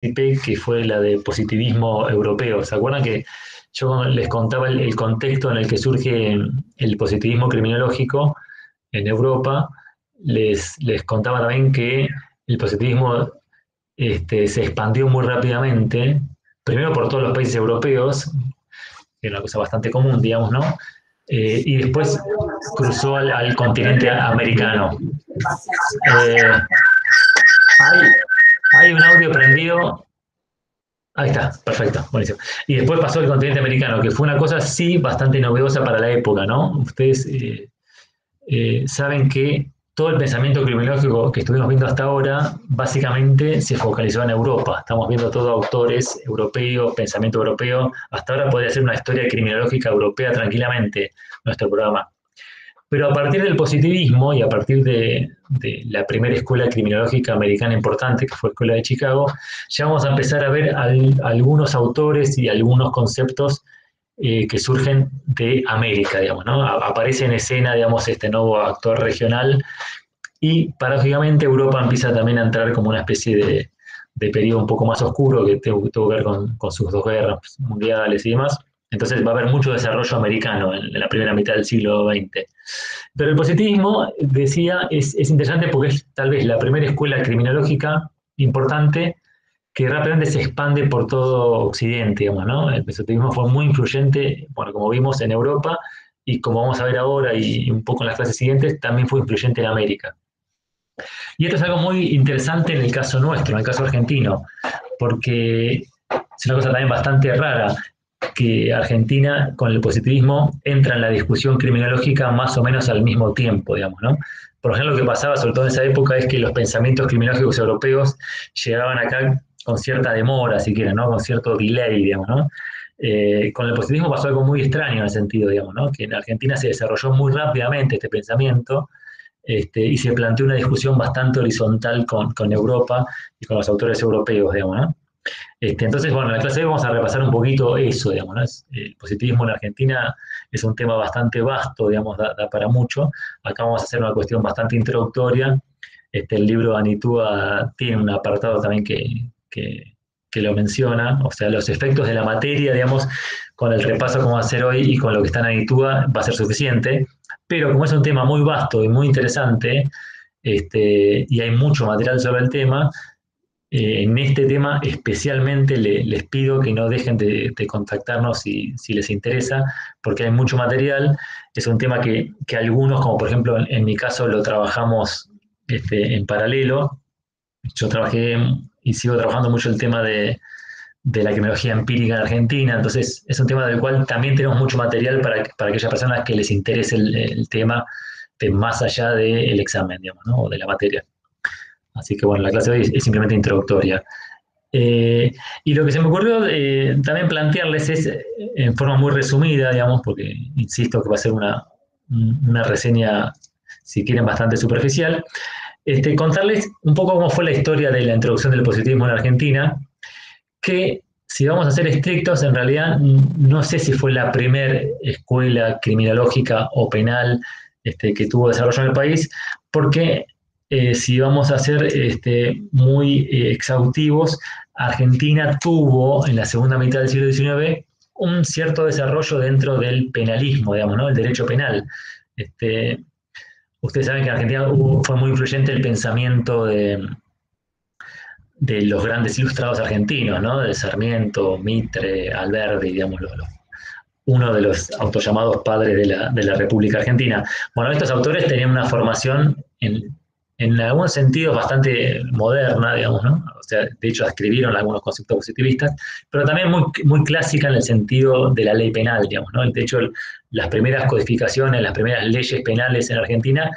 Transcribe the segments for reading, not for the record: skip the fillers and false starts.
participé, que fue la de positivismo europeo. ¿Se acuerdan que yo les contaba el contexto en el que surge el positivismo criminológico en Europa? Les contaba también que el positivismo se expandió muy rápidamente, primero por todos los países europeos, que era una cosa bastante común, digamos, ¿no? Y después cruzó al continente americano. Hay, hay un audio prendido. Ahí está, perfecto, buenísimo. Y después pasó al continente americano, que fue una cosa, sí, bastante novedosa para la época, ¿no? Ustedes saben que todo el pensamiento criminológico que estuvimos viendo hasta ahora, básicamente se focalizó en Europa. Estamos viendo todos autores europeos, pensamiento europeo. Hasta ahora podría ser una historia criminológica europea tranquilamente, nuestro programa. Pero a partir del positivismo y a partir de la primera escuela criminológica americana importante, que fue la Escuela de Chicago, ya vamos a empezar a ver algunos autores y algunos conceptos que surgen de América, digamos, ¿no? Aparece en escena, digamos, este nuevo actor regional y paradójicamente Europa empieza también a entrar como una especie de periodo un poco más oscuro que tuvo que ver con sus dos guerras mundiales y demás. Entonces va a haber mucho desarrollo americano en la primera mitad del siglo XX. Pero el positivismo, decía, es interesante porque es tal vez la primera escuela criminológica importante que rápidamente se expande por todo Occidente, digamos, ¿no? El positivismo fue muy influyente, bueno, como vimos en Europa, y como vamos a ver ahora y un poco en las clases siguientes, también fue influyente en América. Y esto es algo muy interesante en el caso nuestro, en el caso argentino, porque es una cosa también bastante rara que Argentina con el positivismo entra en la discusión criminológica más o menos al mismo tiempo, digamos, ¿no? Por ejemplo, lo que pasaba, sobre todo en esa época, es que los pensamientos criminológicos europeos llegaban acá con cierta demora, si quieren, ¿no? Con cierto delay, digamos, ¿no? Con el positivismo pasó algo muy extraño en el sentido, digamos, ¿no? Que en Argentina se desarrolló muy rápidamente este pensamiento y se planteó una discusión bastante horizontal con Europa y con los autores europeos, digamos, ¿no? Entonces, bueno, en la clase de hoy vamos a repasar un poquito eso, digamos, ¿no? El positivismo en Argentina es un tema bastante vasto, digamos, da para mucho. Acá vamos a hacer una cuestión bastante introductoria. El libro de Anitúa tiene un apartado también que lo menciona, o sea, los efectos de la materia, digamos, con el repaso que vamos a hacer hoy y con lo que está en Anitúa va a ser suficiente. Pero como es un tema muy vasto y muy interesante, y hay mucho material sobre el tema, en este tema especialmente les pido que no dejen de contactarnos si les interesa, porque hay mucho material. Es un tema que algunos, como por ejemplo en mi caso, lo trabajamos en paralelo. Yo trabajé y sigo trabajando mucho el tema de la criminología empírica en Argentina, entonces es un tema del cual también tenemos mucho material para aquellas personas que les interese el tema de más allá del examen, digamos, ¿no? O de la materia. Así que bueno, la clase de hoy es simplemente introductoria. Eh, y lo que se me ocurrió también plantearles es, en forma muy resumida, digamos, porque insisto que va a ser una reseña, si quieren, bastante superficial, contarles un poco cómo fue la historia de la introducción del positivismo en Argentina, que si vamos a ser estrictos, en realidad no sé si fue la primera escuela criminológica o penal que tuvo desarrollo en el país, porque si vamos a ser muy exhaustivos, Argentina tuvo en la segunda mitad del siglo XIX un cierto desarrollo dentro del penalismo, digamos, ¿no? El derecho penal. Ustedes saben que en Argentina fue muy influyente el pensamiento de los grandes ilustrados argentinos, ¿no? De Sarmiento, Mitre, Alberdi, digamos, uno de los autollamados padres de la República Argentina. Bueno, estos autores tenían una formación en algunos sentidos bastante moderna, digamos, ¿no? O sea, de hecho escribieron algunos conceptos positivistas, pero también muy, muy clásica en el sentido de la ley penal, digamos, ¿no? De hecho, las primeras codificaciones, las primeras leyes penales en Argentina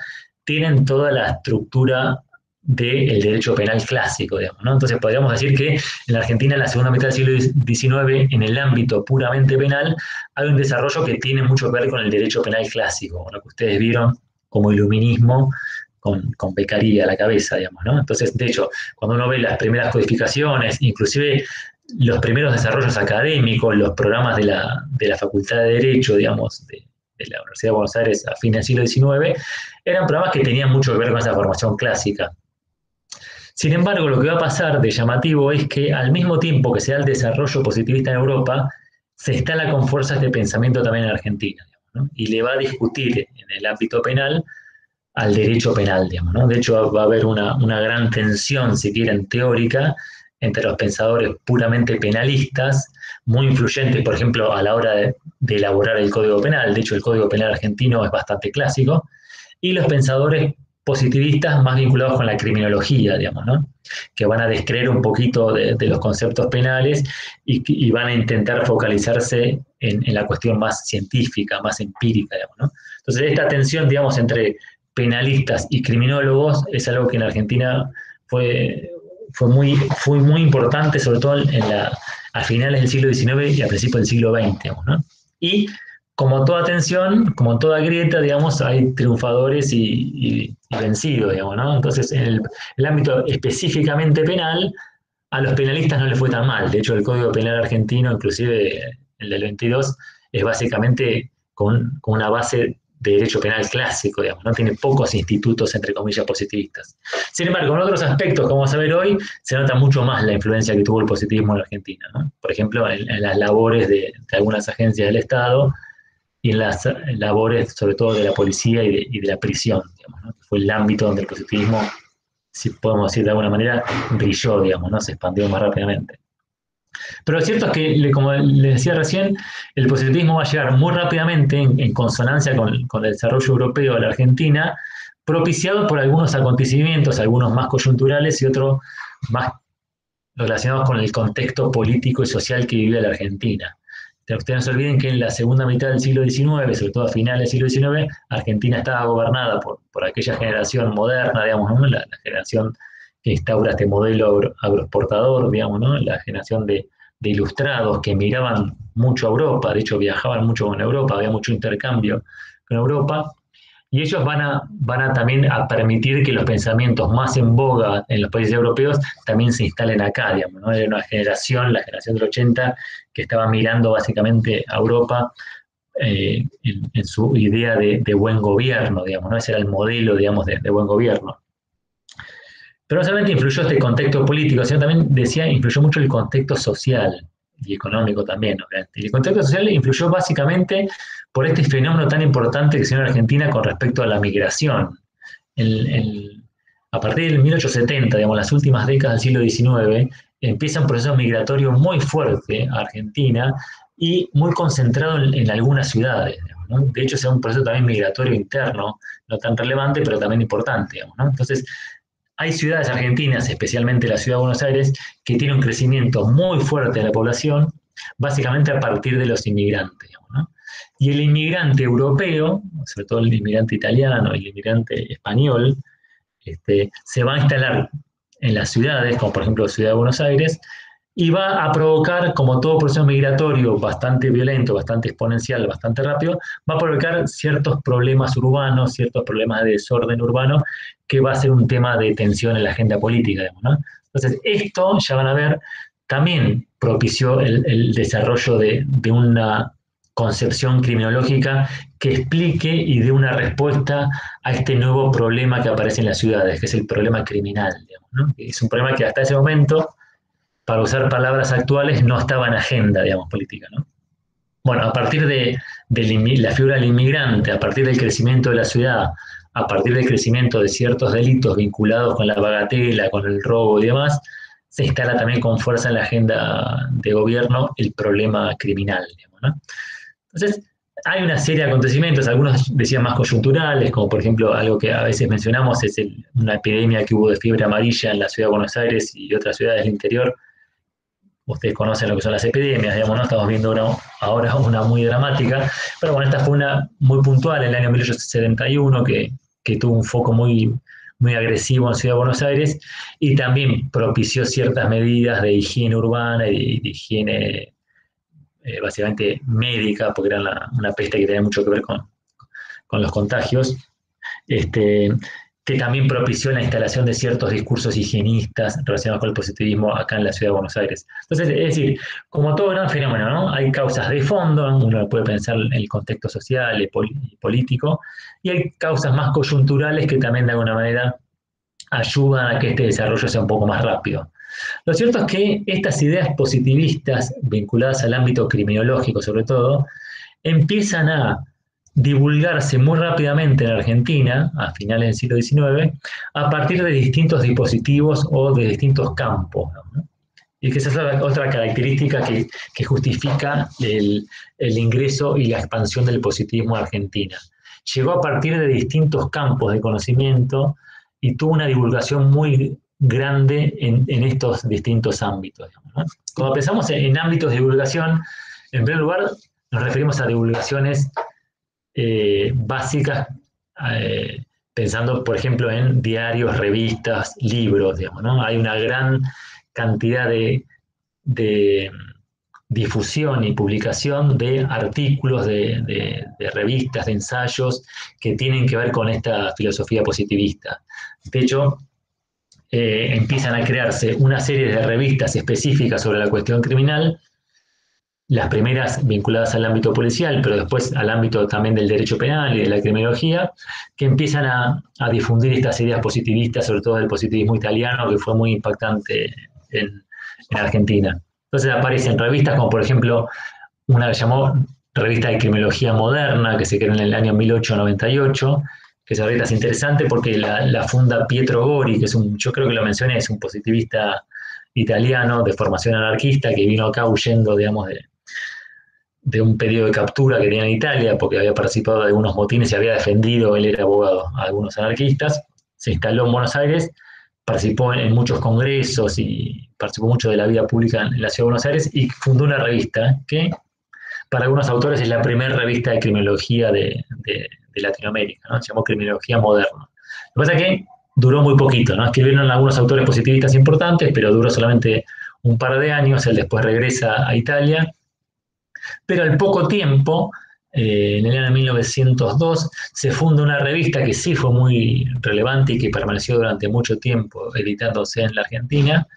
tienen toda la estructura del derecho penal clásico, digamos, ¿no? Entonces podríamos decir que en la Argentina, en la segunda mitad del siglo XIX, en el ámbito puramente penal, hay un desarrollo que tiene mucho que ver con el derecho penal clásico, lo que ustedes vieron como iluminismo con Beccaria a la cabeza, digamos, ¿no? Entonces, de hecho, cuando uno ve las primeras codificaciones, inclusive los primeros desarrollos académicos, los programas de la Facultad de Derecho, digamos, de la Universidad de Buenos Aires a fines del siglo XIX, eran programas que tenían mucho que ver con esa formación clásica. Sin embargo, lo que va a pasar de llamativo es que al mismo tiempo que se da el desarrollo positivista en Europa, se instala con fuerza este pensamiento también en Argentina, ¿no? Y le va a discutir en el ámbito penal al derecho penal, digamos, ¿no? De hecho, va a haber una gran tensión, si quieren, teórica entre los pensadores puramente penalistas, muy influyentes, por ejemplo, a la hora de elaborar el Código Penal. De hecho, el Código Penal argentino es bastante clásico, y los pensadores positivistas más vinculados con la criminología, digamos, ¿no? Que van a descreer un poquito de los conceptos penales y van a intentar focalizarse en la cuestión más científica, más empírica, digamos, ¿no? Entonces, esta tensión, digamos, entre penalistas y criminólogos es algo que en Argentina fue muy importante, sobre todo a finales del siglo XIX y a principios del siglo XX, digamos, ¿no? Y como toda tensión, como toda grieta, digamos, hay triunfadores y vencidos, digamos, ¿no? Entonces, en el ámbito específicamente penal, a los penalistas no les fue tan mal. De hecho, el Código Penal argentino, inclusive el del 22, es básicamente con una base de derecho penal clásico, digamos, ¿no? Tiene pocos institutos, entre comillas, positivistas. Sin embargo, en otros aspectos, como vamos a ver hoy, se nota mucho más la influencia que tuvo el positivismo en Argentina, ¿no? Por ejemplo, en las labores de algunas agencias del Estado, y en las labores, sobre todo de la policía y de la prisión, digamos, ¿no? Que fue el ámbito donde el positivismo, si podemos decir de alguna manera, brilló, digamos, ¿no? Se expandió más rápidamente. Pero lo cierto es que, como les decía recién, el positivismo va a llegar muy rápidamente en consonancia con el desarrollo europeo de la Argentina, propiciado por algunos acontecimientos, algunos más coyunturales y otros más relacionados con el contexto político y social que vivía la Argentina. Ustedes no se olviden que en la segunda mitad del siglo XIX, sobre todo a finales del siglo XIX, Argentina estaba gobernada por aquella generación moderna, digamos, ¿no? La generación que instaura este modelo agroexportador, digamos, ¿no? La generación de ilustrados que miraban mucho a Europa, de hecho viajaban mucho con Europa, había mucho intercambio con Europa, y ellos van a también a permitir que los pensamientos más en boga en los países europeos también se instalen acá, digamos, ¿no? Era una generación, la generación del 80, que estaba mirando básicamente a Europa en su idea de buen gobierno, digamos, ¿no? Ese era el modelo, digamos, de buen gobierno. Pero no solamente influyó este contexto político, sino también, decía, influyó mucho el contexto social y económico también, obviamente. Y el contexto social influyó básicamente por este fenómeno tan importante que se dio en Argentina con respecto a la migración. A partir del 1870, digamos, las últimas décadas del siglo XIX, empieza un proceso migratorio muy fuerte a Argentina y muy concentrado en algunas ciudades, digamos, ¿no? De hecho, es un proceso también migratorio interno, no tan relevante, pero también importante, digamos, ¿no? Entonces, hay ciudades argentinas, especialmente la ciudad de Buenos Aires, que tiene un crecimiento muy fuerte de la población, básicamente a partir de los inmigrantes, ¿no? Y el inmigrante europeo, sobre todo el inmigrante italiano y el inmigrante español, se va a instalar en las ciudades, como por ejemplo la ciudad de Buenos Aires, y va a provocar, como todo proceso migratorio bastante violento, bastante exponencial, bastante rápido, va a provocar ciertos problemas urbanos, ciertos problemas de desorden urbano, que va a ser un tema de tensión en la agenda política, digamos, ¿no? Entonces, esto, ya van a ver, también propició el desarrollo de una concepción criminológica que explique y dé una respuesta a este nuevo problema que aparece en las ciudades, que es el problema criminal, digamos, ¿no? Es un problema que hasta ese momento, para usar palabras actuales, no estaba en agenda, digamos, política, ¿no? Bueno, a partir de la figura del inmigrante, a partir del crecimiento de la ciudad, a partir del crecimiento de ciertos delitos vinculados con la bagatela, con el robo y demás, se instala también con fuerza en la agenda de gobierno el problema criminal, digamos, ¿no? Entonces, hay una serie de acontecimientos, algunos decían más coyunturales, como por ejemplo algo que a veces mencionamos es una epidemia que hubo de fiebre amarilla en la ciudad de Buenos Aires y otras ciudades del interior. Ustedes conocen lo que son las epidemias, digamos, ¿no? Estamos viendo ahora una muy dramática, pero bueno, esta fue una muy puntual en el año 1871 que tuvo un foco muy, muy agresivo en Ciudad de Buenos Aires y también propició ciertas medidas de higiene urbana y de higiene básicamente médica, porque era una peste que tenía mucho que ver con los contagios. Que también propició la instalación de ciertos discursos higienistas relacionados con el positivismo acá en la ciudad de Buenos Aires. Entonces, es decir, como todo gran fenómeno, ¿no? Hay causas de fondo, uno puede pensar en el contexto social y político, y hay causas más coyunturales que también de alguna manera ayudan a que este desarrollo sea un poco más rápido. Lo cierto es que estas ideas positivistas, vinculadas al ámbito criminológico sobre todo, empiezan a divulgarse muy rápidamente en Argentina, a finales del siglo XIX, a partir de distintos dispositivos o de distintos campos, ¿no? Y que esa es otra característica que justifica el ingreso y la expansión del positivismo en Argentina. Llegó a partir de distintos campos de conocimiento y tuvo una divulgación muy grande en estos distintos ámbitos, digamos, ¿no? Cuando pensamos en ámbitos de divulgación, en primer lugar nos referimos a divulgaciones básicas, pensando, por ejemplo, en diarios, revistas, libros, digamos, ¿no? Hay una gran cantidad de difusión y publicación de artículos, de revistas, de ensayos que tienen que ver con esta filosofía positivista. De hecho, empiezan a crearse una serie de revistas específicas sobre la cuestión criminal, las primeras vinculadas al ámbito policial, pero después al ámbito también del derecho penal y de la criminología, que empiezan a difundir estas ideas positivistas, sobre todo el positivismo italiano, que fue muy impactante en Argentina. Entonces aparecen revistas como, por ejemplo, una que llamó Revista de Criminología Moderna, que se creó en el año 1898, que esa revista es interesante porque la funda Pietro Gori, que es yo creo que lo mencioné, es un positivista italiano de formación anarquista que vino acá huyendo, digamos, de un pedido de captura que tenía en Italia porque había participado de algunos motines y había defendido, él era abogado, a algunos anarquistas. Se instaló en Buenos Aires, participó en muchos congresos y participó mucho de la vida pública en la ciudad de Buenos Aires y fundó una revista que para algunos autores es la primera revista de criminología de Latinoamérica, ¿no? Se llamó Criminología Moderna. Lo que pasa es que duró muy poquito, ¿no? Escribieron algunos autores positivistas importantes, pero duró solamente un par de años, él después regresa a Italia, pero al poco tiempo, en el año 1902, se funda una revista que sí fue muy relevante y que permaneció durante mucho tiempo editándose en la Argentina,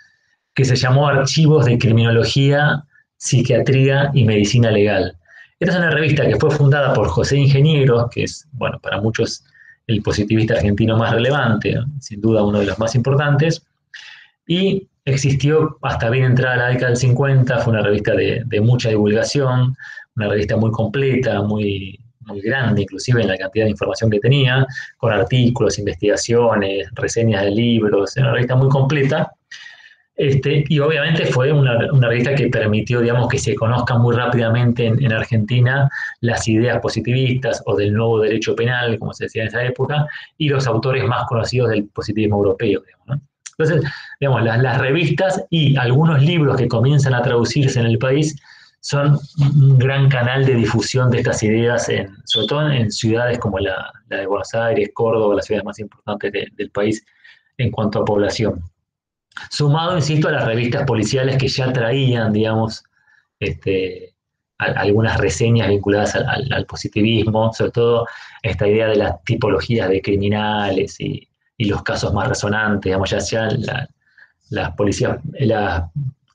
que se llamó Archivos de Criminología, Psiquiatría y Medicina Legal. Esta es una revista que fue fundada por José Ingenieros, que es, bueno, para muchos el positivista argentino más relevante, ¿no? Sin duda uno de los más importantes, y existió hasta bien entrada la década del 50, fue una revista de mucha divulgación, una revista muy completa, muy grande, inclusive en la cantidad de información que tenía, con artículos, investigaciones, reseñas de libros, era una revista muy completa. Y obviamente fue una revista que permitió, digamos, que se conozcan muy rápidamente en Argentina las ideas positivistas o del nuevo derecho penal, como se decía en esa época, y los autores más conocidos del positivismo europeo, digamos, ¿no? Entonces, digamos, las revistas y algunos libros que comienzan a traducirse en el país son un gran canal de difusión de estas ideas, sobre todo en ciudades como la de Buenos Aires, Córdoba, las ciudades más importantes del país en cuanto a población. Sumado, insisto, a las revistas policiales que ya traían, digamos, algunas reseñas vinculadas al positivismo, sobre todo esta idea de las tipologías de criminales y los casos más resonantes, digamos, las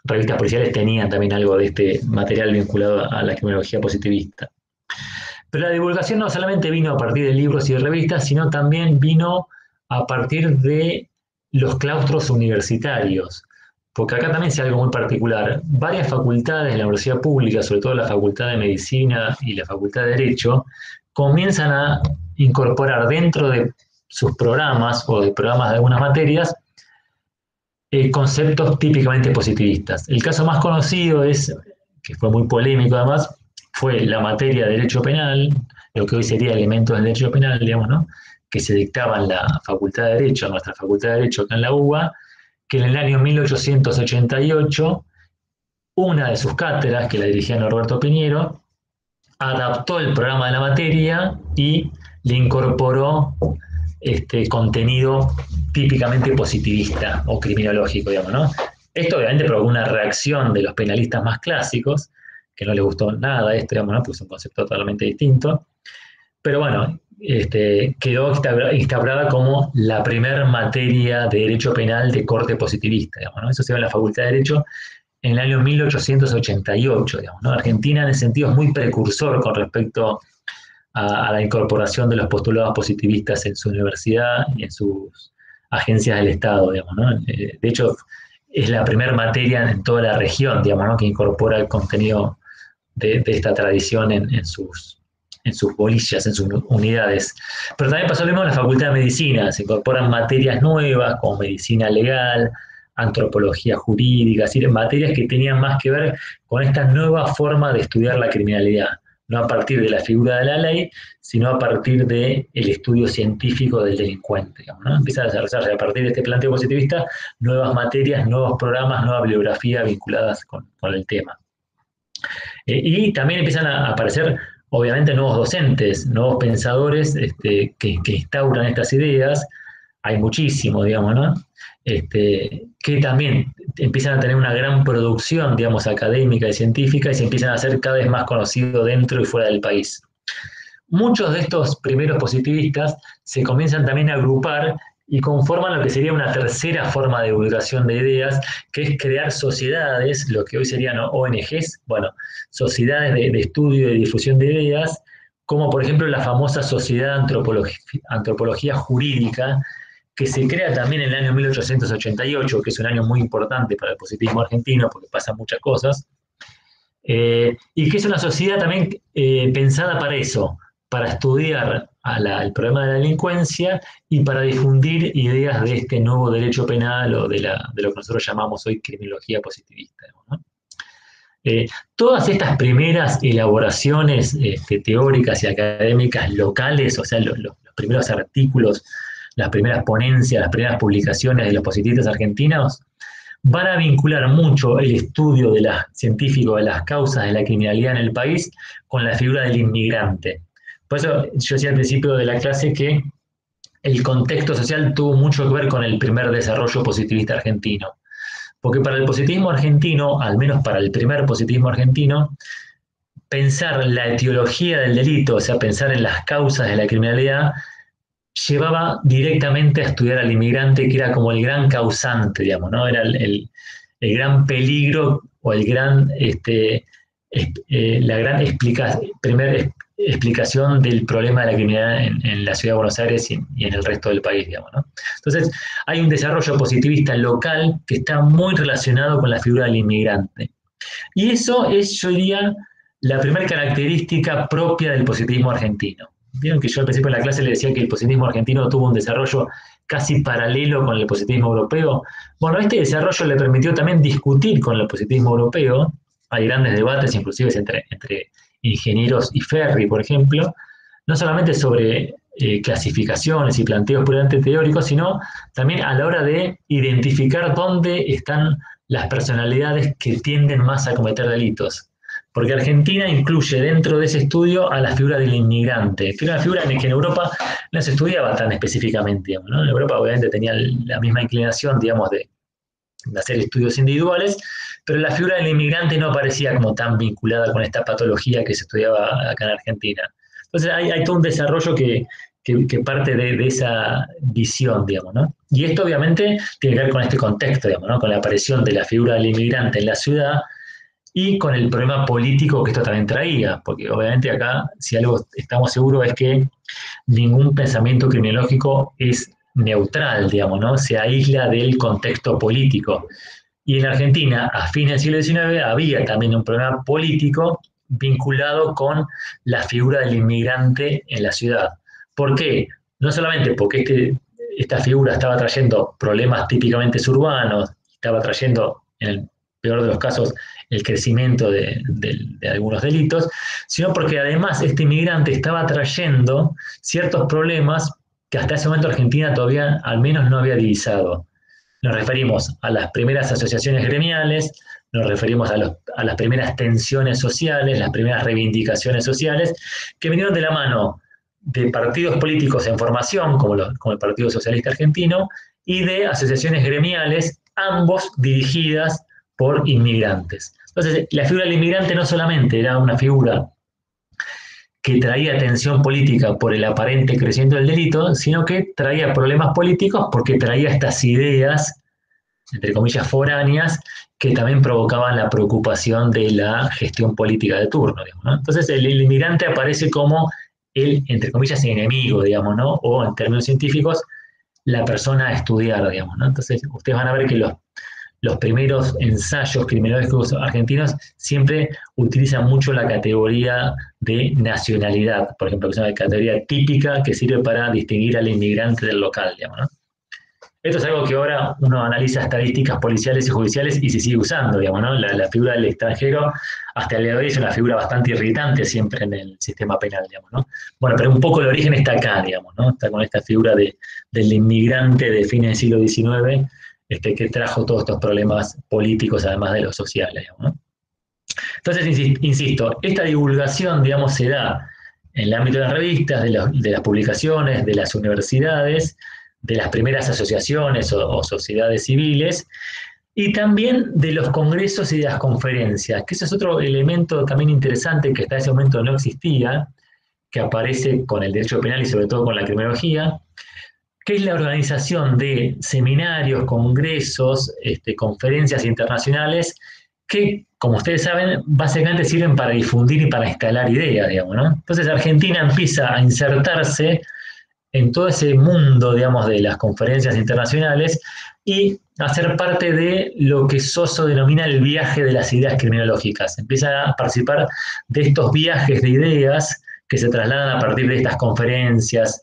revistas policiales tenían también algo de este material vinculado a la criminología positivista. Pero la divulgación no solamente vino a partir de libros y de revistas, sino también vino a partir de los claustros universitarios, porque acá también se hace algo muy particular. Varias facultades de la universidad pública, sobre todo la Facultad de Medicina y la Facultad de Derecho, comienzan a incorporar dentro de sus programas o de programas de algunas materias conceptos típicamente positivistas. El caso más conocido que fue muy polémico además, fue la materia de Derecho Penal, lo que hoy sería elementos del Derecho Penal, digamos, ¿no? Que se dictaba en la Facultad de Derecho, nuestra Facultad de Derecho acá en la UBA, que en el año 1888, una de sus cátedras, que la dirigía Norberto Piñero, adaptó el programa de la materia y le incorporó contenido típicamente positivista o criminológico, digamos, ¿no? Esto obviamente provocó una reacción de los penalistas más clásicos, que no les gustó nada esto, digamos, ¿no? Pues es un concepto totalmente distinto. Pero bueno, quedó instaurada como la primer materia de derecho penal de corte positivista, digamos, ¿no? Eso se ve en la Facultad de Derecho en el año 1888, digamos, ¿no? Argentina en ese sentido es muy precursor con respecto a la incorporación de los postulados positivistas en su universidad y en sus agencias del Estado, digamos, ¿no? De hecho, es la primera materia en toda la región, digamos, ¿no? Que incorpora el contenido de esta tradición en sus bolillas, en sus unidades. Pero también pasó lo mismo en la Facultad de Medicina, se incorporan materias nuevas como medicina legal, antropología jurídica, es decir, materias que tenían más que ver con esta nueva forma de estudiar la criminalidad, no a partir de la figura de la ley, sino a partir del estudio científico del delincuente. Digamos, ¿no? Empieza a desarrollarse a partir de este planteo positivista nuevas materias, nuevos programas, nueva bibliografía vinculadas con el tema. Y también empiezan a aparecer, obviamente, nuevos docentes, nuevos pensadores que instauran estas ideas. Hay muchísimo, digamos, ¿no? Que también empiezan a tener una gran producción, digamos, académica y científica y se empiezan a hacer cada vez más conocidos dentro y fuera del país. Muchos de estos primeros positivistas se comienzan también a agrupar y conforman lo que sería una tercera forma de divulgación de ideas, que es crear sociedades, lo que hoy serían ONGs, bueno, sociedades de estudio y de difusión de ideas, como por ejemplo la famosa Sociedad de Antropología Jurídica, que se crea también en el año 1888, que es un año muy importante para el positivismo argentino, porque pasan muchas cosas, y que es una sociedad también pensada para eso, para estudiar el problema de la delincuencia y para difundir ideas de este nuevo derecho penal o de lo que nosotros llamamos hoy criminología positivista, ¿no? Todas estas primeras elaboraciones teóricas y académicas locales, o sea, los primeros artículos, las primeras ponencias, las primeras publicaciones de los positivistas argentinos, van a vincular mucho el estudio científico de las causas de la criminalidad en el país con la figura del inmigrante. Por eso yo decía al principio de la clase que el contexto social tuvo mucho que ver con el primer desarrollo positivista argentino. Porque para el positivismo argentino, al menos para el primer positivismo argentino, pensar la etiología del delito, o sea, pensar en las causas de la criminalidad, llevaba directamente a estudiar al inmigrante, que era como el gran causante, digamos, ¿no? Era el gran peligro o el gran, la gran primera explicación del problema de la criminalidad en la ciudad de Buenos Aires y en el resto del país, digamos, ¿no? Entonces, hay un desarrollo positivista local que está muy relacionado con la figura del inmigrante. Y eso es, yo diría, la primera característica propia del positivismo argentino. Vieron que yo al principio de la clase le decía que el positivismo argentino tuvo un desarrollo casi paralelo con el positivismo europeo. Bueno, este desarrollo le permitió también discutir con el positivismo europeo. Hay grandes debates, inclusive entre ingenieros y Ferri, por ejemplo, no solamente sobre clasificaciones y planteos puramente teóricos, sino también a la hora de identificar dónde están las personalidades que tienden más a cometer delitos. Porque Argentina incluye dentro de ese estudio a la figura del inmigrante, que era una figura que en Europa no se estudiaba tan específicamente, digamos, ¿no? En Europa obviamente tenía la misma inclinación, digamos, de hacer estudios individuales, pero la figura del inmigrante no aparecía como tan vinculada con esta patología que se estudiaba acá en Argentina. Entonces hay todo un desarrollo que parte de esa visión, digamos, ¿no? Y esto obviamente tiene que ver con este contexto, digamos, ¿no? Con la aparición de la figura del inmigrante en la ciudad, y con el problema político que esto también traía, porque obviamente acá, si algo estamos seguros es que ningún pensamiento criminológico es neutral, digamos, ¿no? Se aísla del contexto político. Y en Argentina, a fines del siglo XIX, había también un problema político vinculado con la figura del inmigrante en la ciudad. ¿Por qué? No solamente porque esta figura estaba trayendo problemas típicamente urbanos, estaba trayendo, en el peor de los casos, el crecimiento de algunos delitos, sino porque además este inmigrante estaba trayendo ciertos problemas que hasta ese momento Argentina todavía al menos no había divisado. Nos referimos a las primeras asociaciones gremiales, nos referimos a las primeras tensiones sociales, las primeras reivindicaciones sociales, que vinieron de la mano de partidos políticos en formación, como el Partido Socialista Argentino, y de asociaciones gremiales, ambos dirigidas por inmigrantes. Entonces, la figura del inmigrante no solamente era una figura que traía tensión política por el aparente crecimiento del delito, sino que traía problemas políticos porque traía estas ideas, entre comillas, foráneas, que también provocaban la preocupación de la gestión política de turno, digamos, ¿no? Entonces, el inmigrante aparece como el, entre comillas, enemigo, digamos, ¿no? O en términos científicos, la persona a estudiar, digamos, ¿no? Entonces, ustedes van a ver que los primeros ensayos criminológicos argentinos siempre utilizan mucho la categoría de nacionalidad, por ejemplo, que es una categoría típica que sirve para distinguir al inmigrante del local, digamos, ¿no? Esto es algo que ahora uno analiza estadísticas policiales y judiciales y se sigue usando, digamos, ¿no? La figura del extranjero hasta el día de hoy es una figura bastante irritante siempre en el sistema penal, digamos, ¿no? Bueno, pero un poco el origen está acá, digamos, ¿no? Está con esta figura del inmigrante de fines del siglo XIX, que trajo todos estos problemas políticos, además de los sociales, digamos, ¿no? Entonces, insisto, esta divulgación, digamos, se da en el ámbito de las revistas, de las publicaciones, de las universidades, de las primeras asociaciones o sociedades civiles, y también de los congresos y de las conferencias, que ese es otro elemento también interesante que hasta ese momento no existía, que aparece con el derecho penal y sobre todo con la criminología, que es la organización de seminarios, congresos, conferencias internacionales que, como ustedes saben, básicamente sirven para difundir y para instalar ideas, digamos, ¿no? Entonces Argentina empieza a insertarse en todo ese mundo, digamos, de las conferencias internacionales y a ser parte de lo que Soso denomina el viaje de las ideas criminológicas. Empieza a participar de estos viajes de ideas que se trasladan a partir de estas conferencias,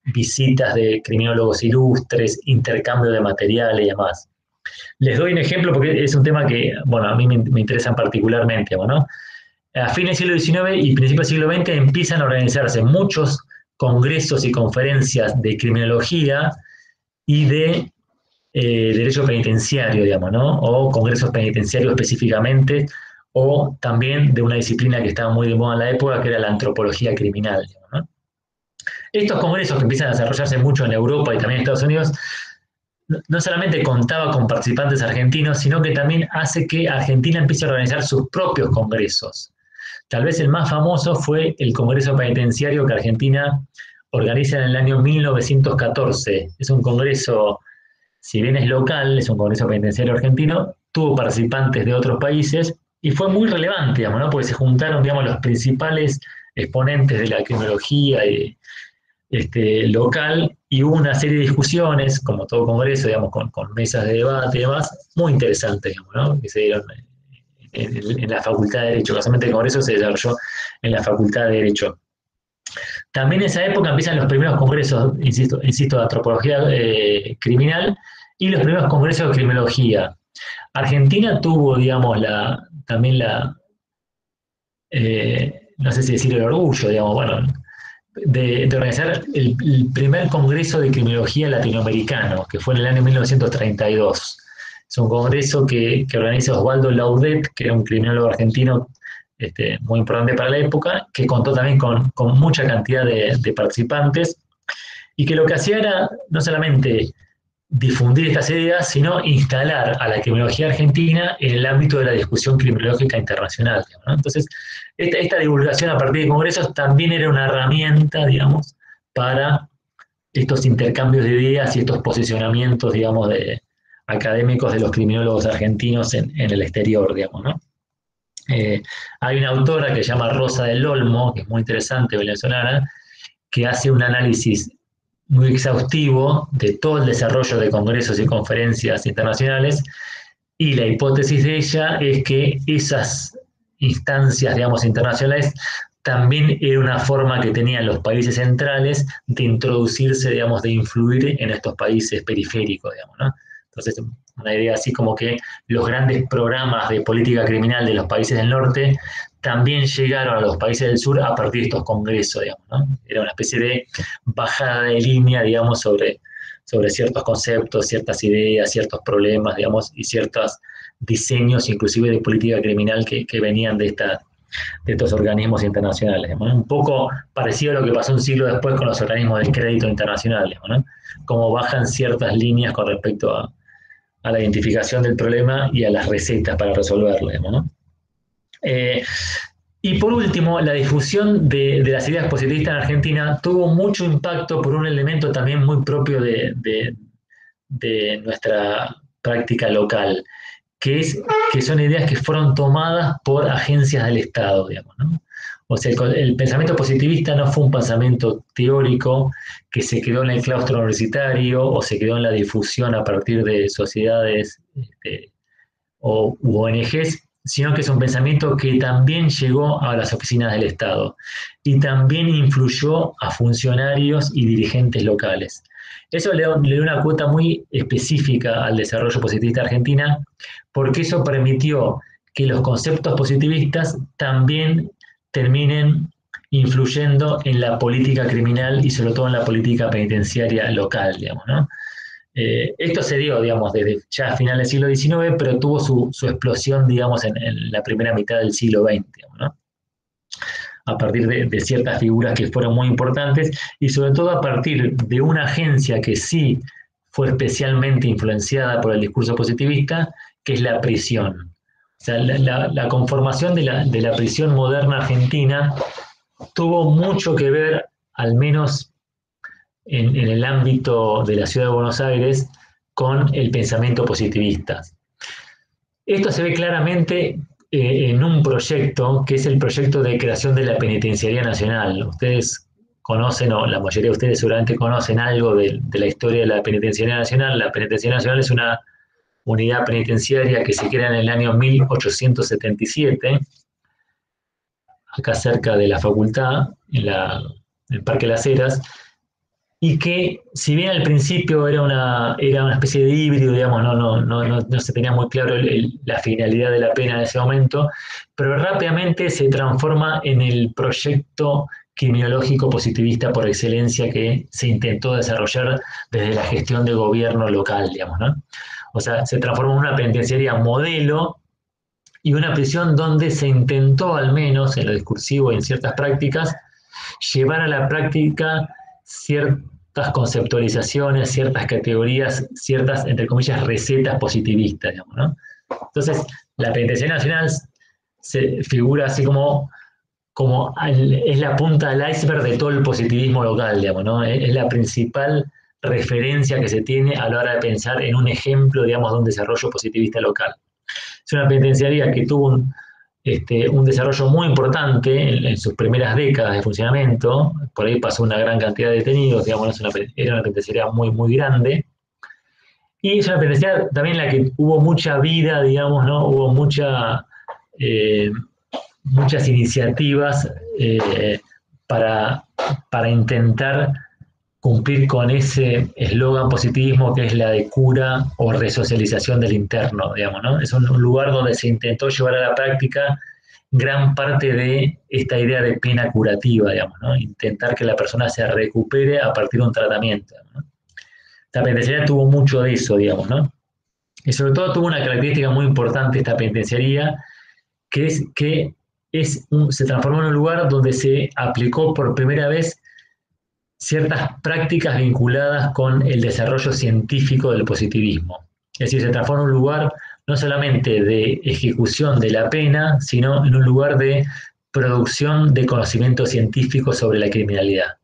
visitas de criminólogos ilustres, intercambio de materiales y demás. Les doy un ejemplo porque es un tema que, bueno, a mí me interesa particularmente, ¿no? A fines del siglo XIX y principios del siglo XX empiezan a organizarse muchos congresos y conferencias de criminología y de derecho penitenciario, digamos, ¿no? O congresos penitenciarios específicamente, o también de una disciplina que estaba muy de moda en la época, que era la antropología criminal, digamos, ¿no? Estos congresos que empiezan a desarrollarse mucho en Europa y también en Estados Unidos, no solamente contaba con participantes argentinos, sino que también hace que Argentina empiece a organizar sus propios congresos. Tal vez el más famoso fue el Congreso Penitenciario que Argentina organiza en el año 1914. Es un congreso, si bien es local, es un congreso penitenciario argentino, tuvo participantes de otros países y fue muy relevante, digamos, ¿no? Porque se juntaron, digamos, los principales exponentes de la criminología y, local y hubo una serie de discusiones, como todo congreso, digamos, con mesas de debate y demás, muy interesantes, digamos, ¿no? Que se dieron en la Facultad de Derecho. Casualmente el congreso se desarrolló en la Facultad de Derecho. También en esa época empiezan los primeros congresos, insisto de antropología criminal y los primeros congresos de criminología. Argentina tuvo, digamos, también no sé si decir el orgullo, digamos, bueno, de organizar el primer congreso de criminología latinoamericano, que fue en el año 1932. Es un congreso que organiza Osvaldo Laudet, que era un criminólogo argentino muy importante para la época, que contó también con mucha cantidad de participantes y que lo que hacía era no solamente difundir estas ideas, sino instalar a la criminología argentina en el ámbito de la discusión criminológica internacional, ¿no? Entonces, esta divulgación a partir de congresos también era una herramienta, digamos, para estos intercambios de ideas y estos posicionamientos, digamos, académicos de los criminólogos argentinos en el exterior, digamos, ¿no? Hay una autora que se llama Rosa del Olmo, que es muy interesante, venezolana, que hace un análisis muy exhaustivo de todo el desarrollo de congresos y conferencias internacionales, y la hipótesis de ella es que esas instancias, digamos, internacionales también era una forma que tenían los países centrales de introducirse, digamos, de influir en estos países periféricos, digamos, ¿no? Entonces, una idea así como que los grandes programas de política criminal de los países del norte también llegaron a los países del sur a partir de estos congresos, digamos, ¿no? Era una especie de bajada de línea, digamos, sobre ciertos conceptos, ciertas ideas, ciertos problemas, digamos, y ciertos diseños, inclusive de política criminal que venían de estos organismos internacionales, ¿no? Un poco parecido a lo que pasó un siglo después con los organismos de crédito internacionales, ¿no? Cómo bajan ciertas líneas con respecto a la identificación del problema y a las recetas para resolverlo, ¿no? Y por último, la difusión de las ideas positivistas en Argentina tuvo mucho impacto por un elemento también muy propio de nuestra práctica local, que son ideas que fueron tomadas por agencias del Estado, digamos, ¿no? O sea, el pensamiento positivista no fue un pensamiento teórico que se quedó en el claustro universitario o se quedó en la difusión a partir de sociedades o u ONGs, sino que es un pensamiento que también llegó a las oficinas del Estado y también influyó a funcionarios y dirigentes locales. Eso le dio una cuota muy específica al desarrollo positivista de Argentina, porque eso permitió que los conceptos positivistas también terminen influyendo en la política criminal y sobre todo en la política penitenciaria local, digamos, ¿no? Esto se dio, digamos, desde ya a finales del siglo XIX, pero tuvo su explosión, digamos, en la primera mitad del siglo XX, digamos, ¿no? A partir de ciertas figuras que fueron muy importantes y sobre todo a partir de una agencia que sí fue especialmente influenciada por el discurso positivista, que es la prisión. O sea, la conformación de la prisión moderna argentina tuvo mucho que ver, al menos en el ámbito de la ciudad de Buenos Aires, con el pensamiento positivista. Esto se ve claramente en un proyecto que es el proyecto de creación de la Penitenciaría Nacional. Ustedes conocen, o la mayoría de ustedes seguramente conocen algo de la historia de la Penitenciaría Nacional. La Penitenciaría Nacional es una unidad penitenciaria que se crea en el año 1877, acá cerca de la facultad, en el Parque Las Heras, y que si bien al principio era una especie de híbrido, digamos, no se tenía muy claro la finalidad de la pena en ese momento, pero rápidamente se transforma en el proyecto criminológico positivista por excelencia que se intentó desarrollar desde la gestión de gobierno local, digamos, ¿no? O sea, se transforma en una penitenciaría modelo y una prisión donde se intentó, al menos en lo discursivo y en ciertas prácticas, llevar a la práctica ciertas conceptualizaciones, ciertas categorías, ciertas, entre comillas, recetas positivistas, digamos, ¿no? Entonces, la Penitenciaría Nacional se figura así como es la punta del iceberg de todo el positivismo local, digamos, ¿no? Es la principal referencia que se tiene a la hora de pensar en un ejemplo, digamos, de un desarrollo positivista local. Es una penitenciaría que tuvo un desarrollo muy importante en sus primeras décadas de funcionamiento. Por ahí pasó una gran cantidad de detenidos, digamos, era una penitenciaría muy, muy grande. Y es una penitenciaria también en la que hubo mucha vida, digamos, ¿no? Hubo muchas iniciativas para intentar cumplir con ese eslogan positivismo que es la de cura o resocialización del interno, digamos, ¿no? Es un lugar donde se intentó llevar a la práctica gran parte de esta idea de pena curativa, digamos, ¿no? Intentar que la persona se recupere a partir de un tratamiento, ¿no? Esta penitenciaría tuvo mucho de eso, digamos, ¿no? Y sobre todo tuvo una característica muy importante esta penitenciaría, que es que se transformó en un lugar donde se aplicó por primera vez ciertas prácticas vinculadas con el desarrollo científico del positivismo. Es decir, se transforma en un lugar no solamente de ejecución de la pena, sino en un lugar de producción de conocimiento científico sobre la criminalidad.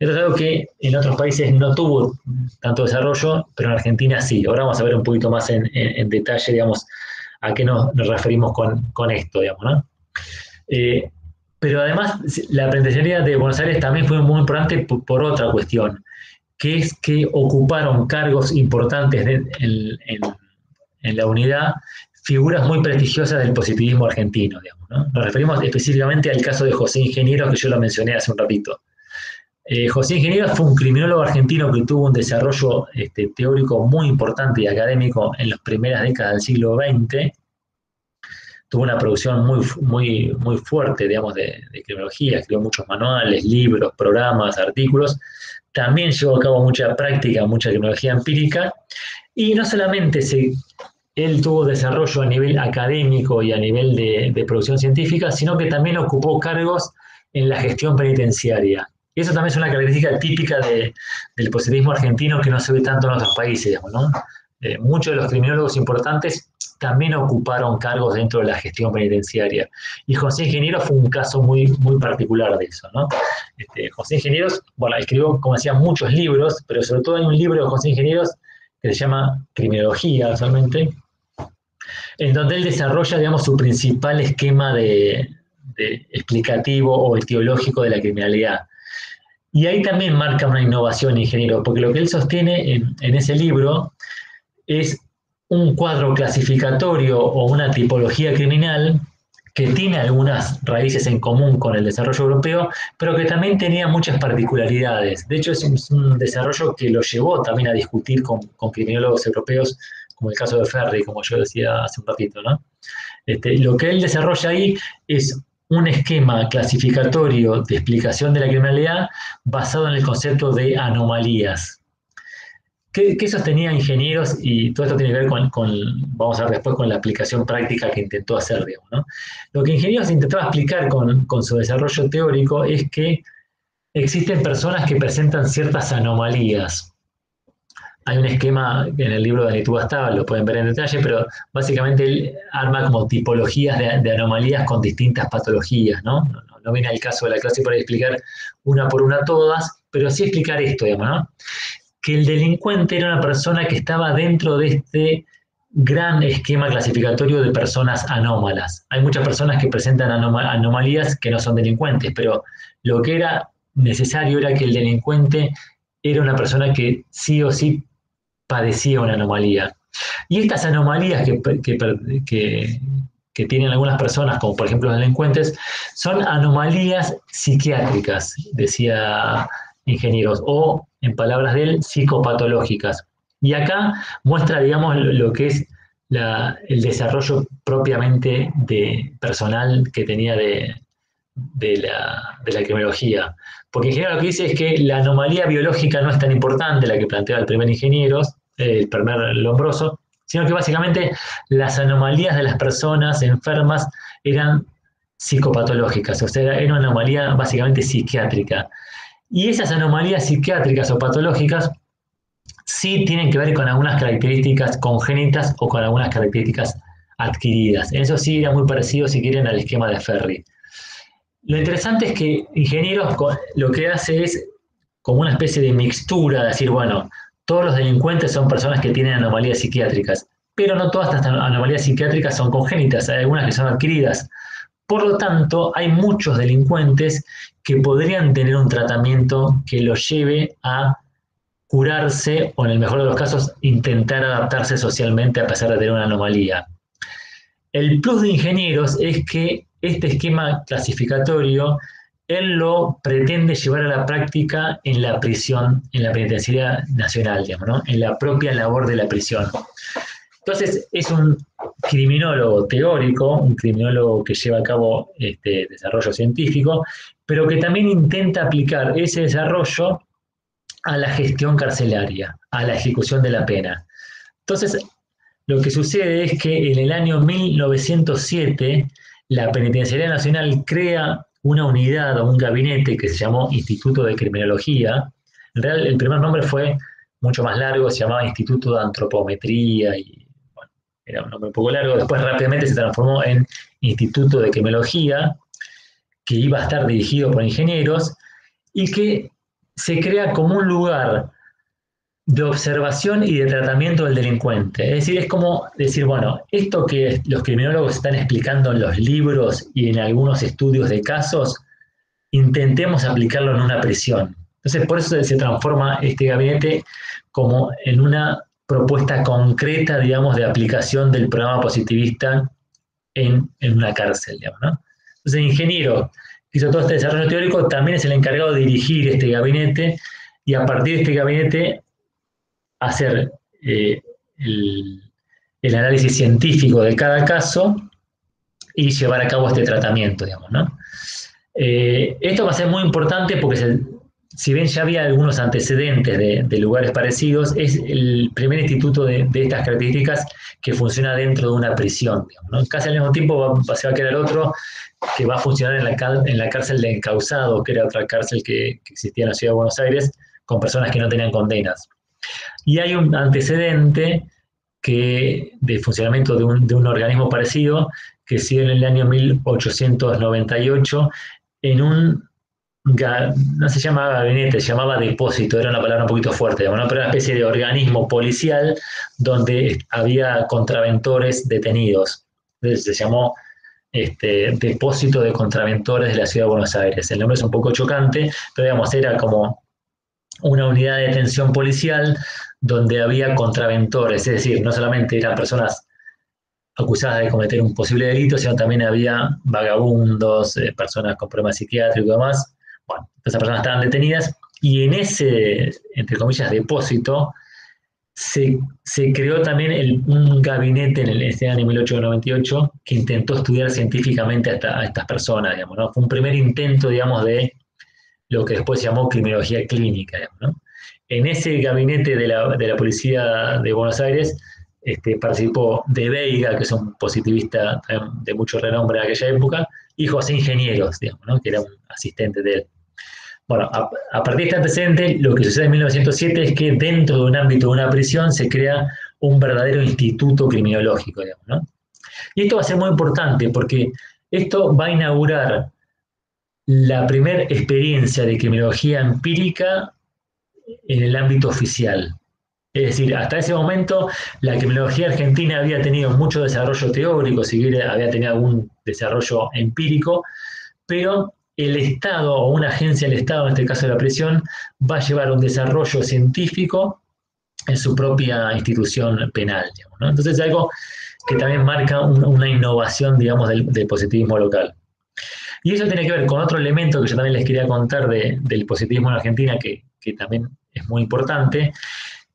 Esto es algo que en otros países no tuvo tanto desarrollo, pero en Argentina sí. Ahora vamos a ver un poquito más en detalle, digamos, a qué nos referimos con esto, digamos, ¿no? Pero además, la penitenciaría de Buenos Aires también fue muy importante por otra cuestión, que es que ocuparon cargos importantes en la unidad figuras muy prestigiosas del positivismo argentino, digamos, ¿no? Nos referimos específicamente al caso de José Ingenieros, que yo lo mencioné hace un ratito. José Ingenieros fue un criminólogo argentino que tuvo un desarrollo teórico muy importante y académico en las primeras décadas del siglo XX. Tuvo una producción muy fuerte, digamos, de criminología, escribió muchos manuales, libros, programas, artículos. También llevó a cabo mucha práctica, mucha criminología empírica. Y no solamente él tuvo desarrollo a nivel académico y a nivel de producción científica, sino que también ocupó cargos en la gestión penitenciaria. Y eso también es una característica típica del positivismo argentino que no se ve tanto en otros países, digamos, ¿no? Muchos de los criminólogos importantes también ocuparon cargos dentro de la gestión penitenciaria. Y José Ingenieros fue un caso muy particular de eso, ¿no? José Ingenieros, bueno, escribió, como decía, muchos libros, pero sobre todo hay un libro de José Ingenieros que se llama Criminología, actualmente, en donde él desarrolla, digamos, su principal esquema de explicativo o etiológico de la criminalidad. Y ahí también marca una innovación, ingeniero, porque lo que él sostiene en ese libro es un cuadro clasificatorio o una tipología criminal que tiene algunas raíces en común con el desarrollo europeo, pero que también tenía muchas particularidades. De hecho, es un desarrollo que lo llevó también a discutir con criminólogos europeos, como el caso de Ferri, como yo decía hace un ratito, ¿no? Lo que él desarrolla ahí es un esquema clasificatorio de explicación de la criminalidad basado en el concepto de anomalías. ¿Qué sostenía ingenieros? Y todo esto tiene que ver vamos a ver después, con la aplicación práctica que intentó hacer, digamos, ¿no? Lo que ingenieros intentaba explicar con su desarrollo teórico es que existen personas que presentan ciertas anomalías. Hay un esquema en el libro de Anitu Bastava, lo pueden ver en detalle, pero básicamente él arma como tipologías de anomalías con distintas patologías, ¿no? No viene al caso de la clase para explicar una por una todas, pero sí explicar esto, digamos, ¿no? Que el delincuente era una persona que estaba dentro de este gran esquema clasificatorio de personas anómalas. Hay muchas personas que presentan anomalías que no son delincuentes, pero lo que era necesario era que el delincuente era una persona que sí o sí padecía una anomalía. Y estas anomalías que tienen algunas personas, como por ejemplo los delincuentes, son anomalías psiquiátricas, decía ingenieros, o en palabras de él, psicopatológicas. Y acá muestra, digamos, lo que es el desarrollo propiamente personal que tenía de la criminología. Porque en general lo que dice es que la anomalía biológica no es tan importante, la que plantea el primer ingeniero, el primer Lombroso, sino que básicamente las anomalías de las personas enfermas eran psicopatológicas, o sea, era una anomalía básicamente psiquiátrica. Y esas anomalías psiquiátricas o patológicas sí tienen que ver con algunas características congénitas o con algunas características adquiridas. En eso sí era muy parecido, si quieren, al esquema de Ferri. Lo interesante es que ingenieros lo que hace es como una especie de mixtura, decir, bueno, todos los delincuentes son personas que tienen anomalías psiquiátricas, pero no todas estas anomalías psiquiátricas son congénitas, hay algunas que son adquiridas. Por lo tanto, hay muchos delincuentes que podrían tener un tratamiento que los lleve a curarse o, en el mejor de los casos, intentar adaptarse socialmente a pesar de tener una anomalía. El plus de ingenieros es que este esquema clasificatorio él lo pretende llevar a la práctica en la prisión, en la penitenciaría nacional, digamos, ¿no? En la propia labor de la prisión. Entonces, es un criminólogo teórico, un criminólogo que lleva a cabo desarrollo científico, pero que también intenta aplicar ese desarrollo a la gestión carcelaria, a la ejecución de la pena. Entonces, lo que sucede es que en el año 1907 la Penitenciaría Nacional crea una unidad o un gabinete que se llamó Instituto de Criminología. En realidad el primer nombre fue mucho más largo, se llamaba Instituto de Antropometría y bueno, era un nombre un poco largo. Después rápidamente se transformó en Instituto de Criminología, que iba a estar dirigido por ingenieros y que se crea como un lugar de observación y de tratamiento del delincuente. Es decir, es como decir, bueno, esto que los criminólogos están explicando en los libros y en algunos estudios de casos, intentemos aplicarlo en una prisión. Entonces, por eso se transforma este gabinete como en una propuesta concreta, digamos, de aplicación del programa positivista en una cárcel, digamos, ¿no? Entonces, el ingeniero que hizo todo este desarrollo teórico también es el encargado de dirigir este gabinete y a partir de este gabinete hacer el análisis científico de cada caso y llevar a cabo este tratamiento, digamos, ¿no? Esto va a ser muy importante porque si bien ya había algunos antecedentes de lugares parecidos, es el primer instituto de estas características que funciona dentro de una prisión, digamos, ¿no? Casi al mismo tiempo se va a crear otro que va a funcionar en la cárcel de Encausado, que era otra cárcel que existía en la ciudad de Buenos Aires, con personas que no tenían condenas. Y hay un antecedente de funcionamiento de un organismo parecido que sigue en el año 1898 en no se llamaba gabinete, se llamaba depósito, era una palabra un poquito fuerte, ¿no? Pero era una especie de organismo policial donde había contraventores detenidos. Entonces se llamó depósito de contraventores de la ciudad de Buenos Aires. El nombre es un poco chocante, pero digamos, era como una unidad de detención policial donde había contraventores, es decir, no solamente eran personas acusadas de cometer un posible delito, sino también había vagabundos, personas con problemas psiquiátricos y demás. Bueno, esas personas estaban detenidas y en ese, entre comillas, depósito se creó también un gabinete en este año 1898 que intentó estudiar científicamente a estas personas, digamos, ¿no? Fue un primer intento, digamos, de lo que después se llamó criminología clínica, digamos, ¿no? En ese gabinete de la policía de Buenos Aires participó De Veiga, que es un positivista de mucho renombre en aquella época, y José Ingenieros, digamos, ¿no? Que era un asistente de él. Bueno, a partir de este antecedente, lo que sucede en 1907 es que dentro de un ámbito de una prisión se crea un verdadero instituto criminológico, digamos, ¿no? Y esto va a ser muy importante porque esto va a inaugurar la primera experiencia de criminología empírica en el ámbito oficial. Es decir, hasta ese momento la criminología argentina había tenido mucho desarrollo teórico, si bien había tenido algún desarrollo empírico, pero el Estado o una agencia del Estado, en este caso la prisión, va a llevar un desarrollo científico en su propia institución penal, digamos, ¿no? Entonces es algo que también marca una innovación, digamos, del positivismo local. Y eso tiene que ver con otro elemento que yo también les quería contar del positivismo en Argentina, que también es muy importante,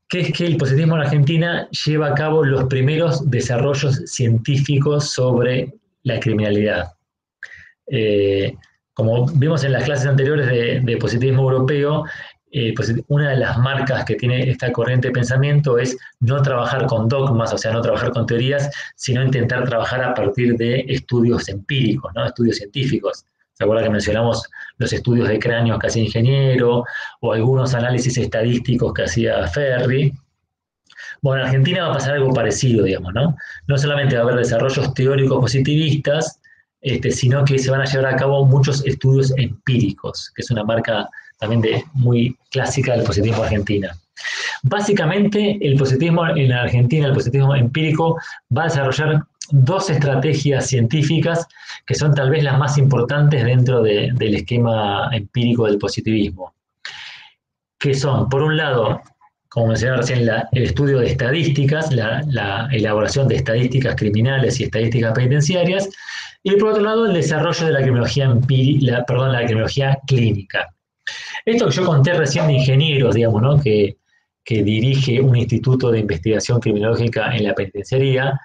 que es que el positivismo en Argentina lleva a cabo los primeros desarrollos científicos sobre la criminalidad. Como vimos en las clases anteriores de positivismo europeo, una de las marcas que tiene esta corriente de pensamiento es no trabajar con dogmas, o sea, no trabajar con teorías, sino intentar trabajar a partir de estudios empíricos, ¿no? Estudios científicos. ¿Se acuerda que mencionamos los estudios de cráneos que hacía Ingeniero o algunos análisis estadísticos que hacía Ferri? Bueno, en Argentina va a pasar algo parecido, digamos, ¿no? No solamente va a haber desarrollos teóricos positivistas, sino que se van a llevar a cabo muchos estudios empíricos, que es una marca también muy clásica del positivismo argentino. Básicamente, el positivismo en Argentina, el positivismo empírico, va a desarrollar dos estrategias científicas que son tal vez las más importantes dentro del esquema empírico del positivismo, que son, por un lado, como mencionaba recién, el estudio de estadísticas, la elaboración de estadísticas criminales y estadísticas penitenciarias, y por otro lado, el desarrollo de la criminología clínica. Esto que yo conté recién de Ingenieros, digamos, ¿no? que dirige un instituto de investigación criminológica en la penitenciaría,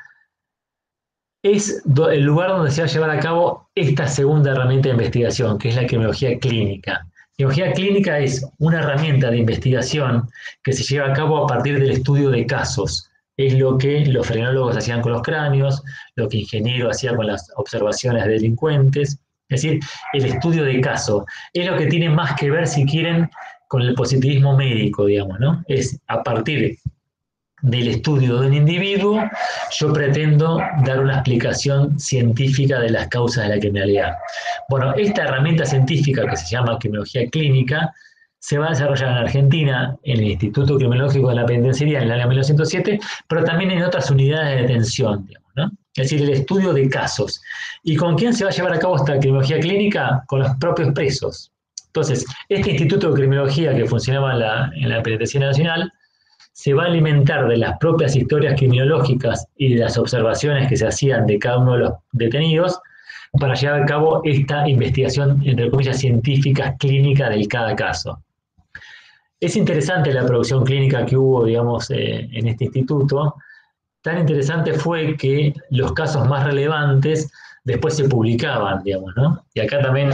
es el lugar donde se va a llevar a cabo esta segunda herramienta de investigación, que es la criminología clínica. Criminología clínica es una herramienta de investigación que se lleva a cabo a partir del estudio de casos. Es lo que los frenólogos hacían con los cráneos, lo que Ingeniero hacía con las observaciones de delincuentes. Es decir, el estudio de caso. Es lo que tiene más que ver, si quieren, con el positivismo médico, digamos, ¿no? Es a partir del estudio de un individuo, yo pretendo dar una explicación científica de las causas de la criminalidad. Bueno, esta herramienta científica que se llama criminología clínica se va a desarrollar en Argentina, en el Instituto Criminológico de la Penitenciaría en el año 1907, pero también en otras unidades de detención, digamos, ¿no? Es decir, el estudio de casos. ¿Y con quién se va a llevar a cabo esta criminología clínica? Con los propios presos. Entonces, este Instituto de Criminología que funcionaba en la Penitenciaría Nacional se va a alimentar de las propias historias criminológicas y de las observaciones que se hacían de cada uno de los detenidos para llevar a cabo esta investigación, entre comillas, científica, clínica de cada caso. Es interesante la producción clínica que hubo, digamos, en este instituto. Tan interesante fue que los casos más relevantes después se publicaban, digamos, ¿no? Y acá también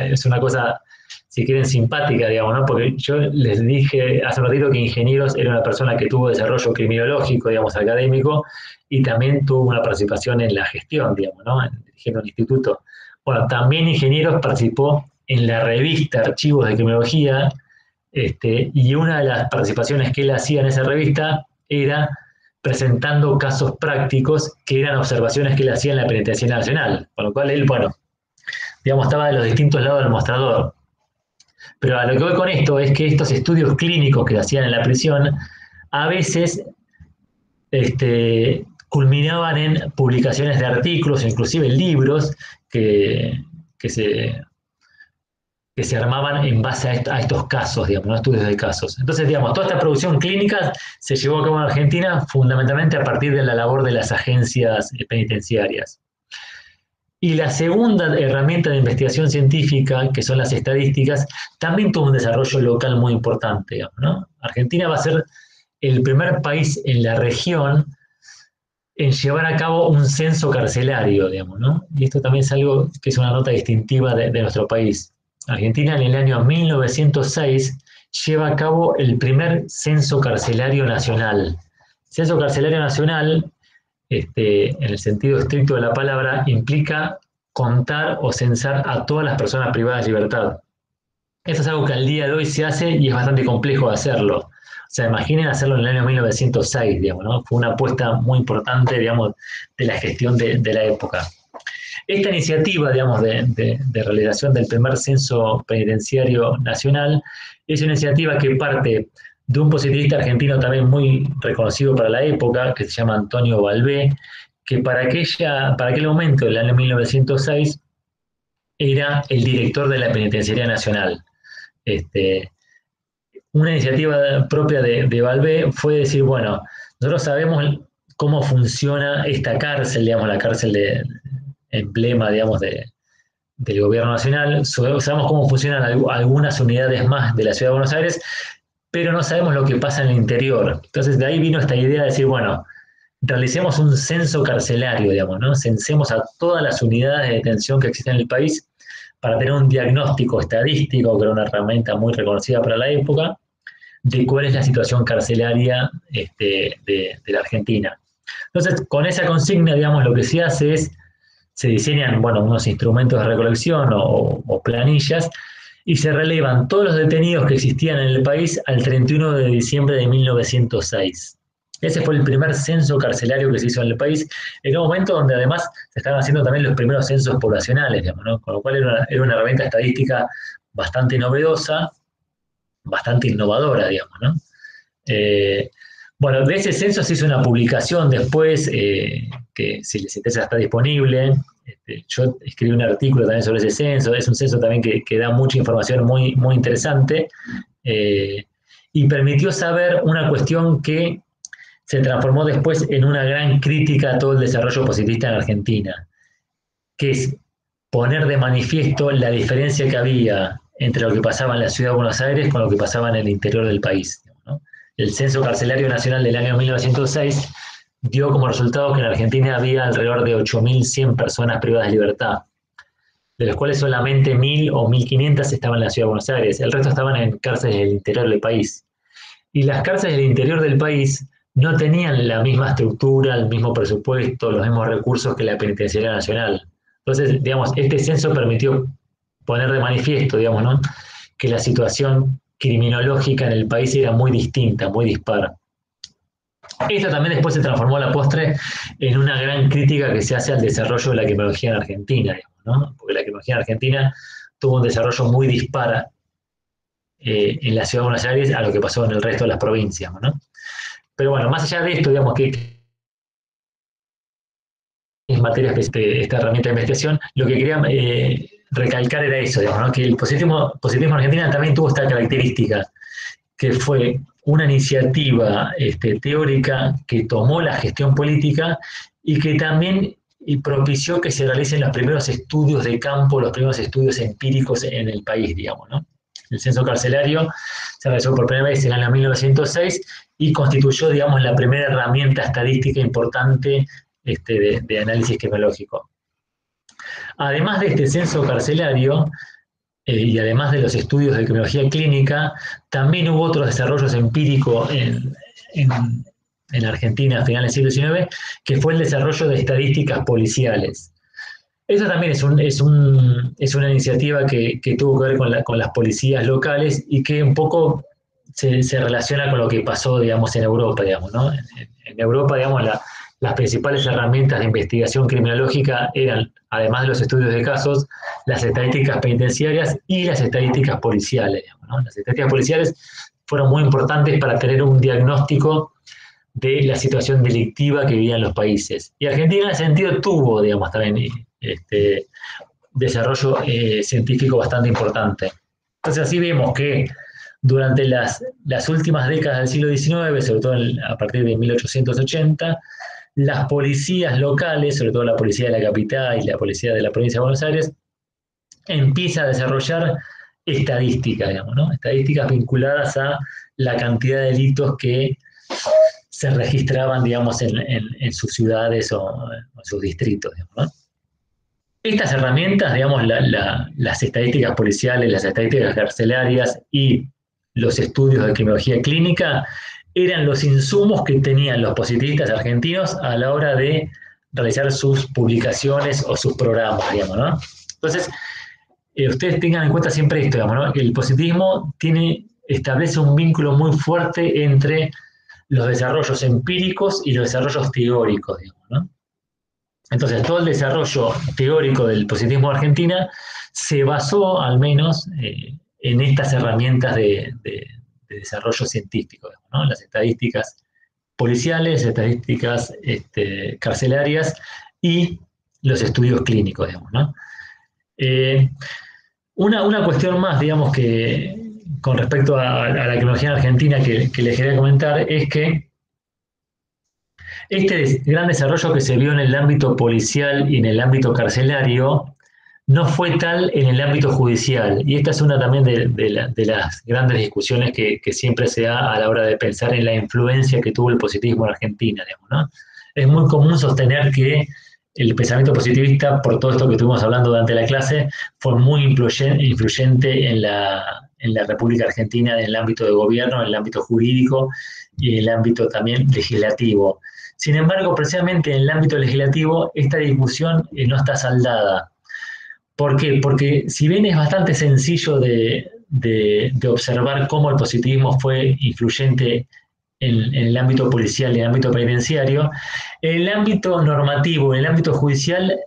es una cosa, si quieren, simpática, digamos, ¿no? Porque yo les dije hace un ratito que Ingenieros era una persona que tuvo desarrollo criminológico, digamos, académico, y también tuvo una participación en la gestión, digamos, ¿no? Dirigiendo un instituto. Bueno, también Ingenieros participó en la revista Archivos de Criminología, y una de las participaciones que él hacía en esa revista era presentando casos prácticos que eran observaciones que él hacía en la Penitenciaría Nacional, con lo cual él, bueno, digamos, estaba de los distintos lados del mostrador. Pero a lo que voy con esto es que estos estudios clínicos que hacían en la prisión, a veces culminaban en publicaciones de artículos, inclusive libros, que, que se, que se armaban en base a estos casos, digamos, ¿no? Estudios de casos. Entonces, digamos, toda esta producción clínica se llevó a cabo en Argentina fundamentalmente a partir de la labor de las agencias penitenciarias. Y la segunda herramienta de investigación científica, que son las estadísticas, también tuvo un desarrollo local muy importante, digamos, ¿no? Argentina va a ser el primer país en la región en llevar a cabo un censo carcelario, digamos, ¿no? Y esto también es algo que es una nota distintiva de nuestro país. Argentina en el año 1906 lleva a cabo el primer censo carcelario nacional. Censo carcelario nacional, en el sentido estricto de la palabra, implica contar o censar a todas las personas privadas de libertad. Esto es algo que al día de hoy se hace y es bastante complejo de hacerlo. O sea, imaginen hacerlo en el año 1906, digamos, ¿no? Fue una apuesta muy importante, digamos, de la gestión de la época. Esta iniciativa, digamos, de realización del primer censo penitenciario nacional es una iniciativa que parte de un positivista argentino también muy reconocido para la época, que se llama Antonio Balbé, que para aquel momento, el año 1906, era el director de la Penitenciaría Nacional. Una iniciativa propia de Balbé fue decir, bueno, nosotros sabemos cómo funciona esta cárcel, digamos, la cárcel de emblema, digamos, del gobierno nacional, sabemos cómo funcionan algunas unidades más de la ciudad de Buenos Aires, pero no sabemos lo que pasa en el interior. Entonces de ahí vino esta idea de decir, bueno, realicemos un censo carcelario, digamos, ¿no? Censemos a todas las unidades de detención que existen en el país para tener un diagnóstico estadístico, que era una herramienta muy reconocida para la época, de cuál es la situación carcelaria de la Argentina. Entonces, con esa consigna, digamos, lo que se hace es, se diseñan, bueno, unos instrumentos de recolección o planillas, y se relevan todos los detenidos que existían en el país al 31 de diciembre de 1906. Ese fue el primer censo carcelario que se hizo en el país, en un momento donde además se estaban haciendo también los primeros censos poblacionales, digamos, ¿no? Con lo cual era una herramienta estadística bastante novedosa, bastante innovadora, digamos, ¿no? Bueno, de ese censo se hizo una publicación después, que si les interesa está disponible. Yo escribí un artículo también sobre ese censo, es un censo también que da mucha información muy, muy interesante, y permitió saber una cuestión que se transformó después en una gran crítica a todo el desarrollo positivista en Argentina, que es poner de manifiesto la diferencia que había entre lo que pasaba en la ciudad de Buenos Aires con lo que pasaba en el interior del país, ¿no? El Censo Carcelario Nacional del año 1906 dio como resultado que en Argentina había alrededor de 8.100 personas privadas de libertad, de las cuales solamente 1.000 o 1.500 estaban en la ciudad de Buenos Aires, el resto estaban en cárceles del interior del país. Y las cárceles del interior del país no tenían la misma estructura, el mismo presupuesto, los mismos recursos que la Penitenciaría Nacional. Entonces, digamos, este censo permitió poner de manifiesto, digamos, ¿no?, que la situación criminológica en el país era muy distinta, muy dispar. Esto también después se transformó a la postre en una gran crítica que se hace al desarrollo de la criminología en Argentina, digamos, ¿no? Porque la criminología en Argentina tuvo un desarrollo muy dispar en la ciudad de Buenos Aires a lo que pasó en el resto de las provincias, ¿no? Pero bueno, más allá de esto, digamos que es materia de esta herramienta de investigación, lo que quería recalcar era eso, digamos, ¿no?, que el positivismo en Argentina también tuvo esta característica, que fue una iniciativa teórica que tomó la gestión política y que también propició que se realicen los primeros estudios de campo, los primeros estudios empíricos en el país, digamos, ¿no? El censo carcelario se realizó por primera vez en el año 1906 y constituyó, digamos, la primera herramienta estadística importante de análisis criminológico. Además de este censo carcelario, y además de los estudios de criminología clínica, también hubo otros desarrollos empíricos en Argentina a finales del siglo XIX, que fue el desarrollo de estadísticas policiales. Eso también es una iniciativa que tuvo que ver con las policías locales y que un poco se relaciona con lo que pasó, digamos, en Europa, digamos, ¿no? En Europa, digamos, las principales herramientas de investigación criminológica eran, además de los estudios de casos, las estadísticas penitenciarias y las estadísticas policiales, digamos, ¿no? Las estadísticas policiales fueron muy importantes para tener un diagnóstico de la situación delictiva que vivían los países. Y Argentina en ese sentido tuvo, digamos, también desarrollo científico bastante importante. Entonces así vemos que durante las últimas décadas del siglo XIX, sobre todo a partir de 1880, las policías locales, sobre todo la policía de la capital y la policía de la provincia de Buenos Aires, empieza a desarrollar estadísticas, digamos, ¿no? Estadísticas vinculadas a la cantidad de delitos que se registraban, digamos, en sus ciudades o en sus distritos, digamos, ¿no? Estas herramientas, digamos, las estadísticas policiales, las estadísticas carcelarias y los estudios de criminología clínica eran los insumos que tenían los positivistas argentinos a la hora de realizar sus publicaciones o sus programas, digamos, ¿no? Entonces, ustedes tengan en cuenta siempre esto, digamos, ¿no? El positivismo establece un vínculo muy fuerte entre los desarrollos empíricos y los desarrollos teóricos, digamos, ¿no? Entonces, todo el desarrollo teórico del positivismo de Argentina se basó, al menos, en estas herramientas de desarrollo científico, ¿no? Las estadísticas policiales, estadísticas carcelarias y los estudios clínicos, digamos, ¿no? Una cuestión más, digamos, que con respecto a la criminología en Argentina que les quería comentar es que este gran desarrollo que se vio en el ámbito policial y en el ámbito carcelario no fue tal en el ámbito judicial. Y esta es una también de las grandes discusiones que siempre se da a la hora de pensar en la influencia que tuvo el positivismo en Argentina, digamos, ¿no? Es muy común sostener que el pensamiento positivista, por todo esto que estuvimos hablando durante la clase, fue muy influyente en la República Argentina, en el ámbito de gobierno, en el ámbito jurídico y en el ámbito también legislativo. Sin embargo, precisamente en el ámbito legislativo, esta discusión no está saldada. ¿Por qué? Porque si bien es bastante sencillo de observar cómo el positivismo fue influyente en el ámbito policial y en el ámbito penitenciario, en el ámbito normativo, en el ámbito judicial,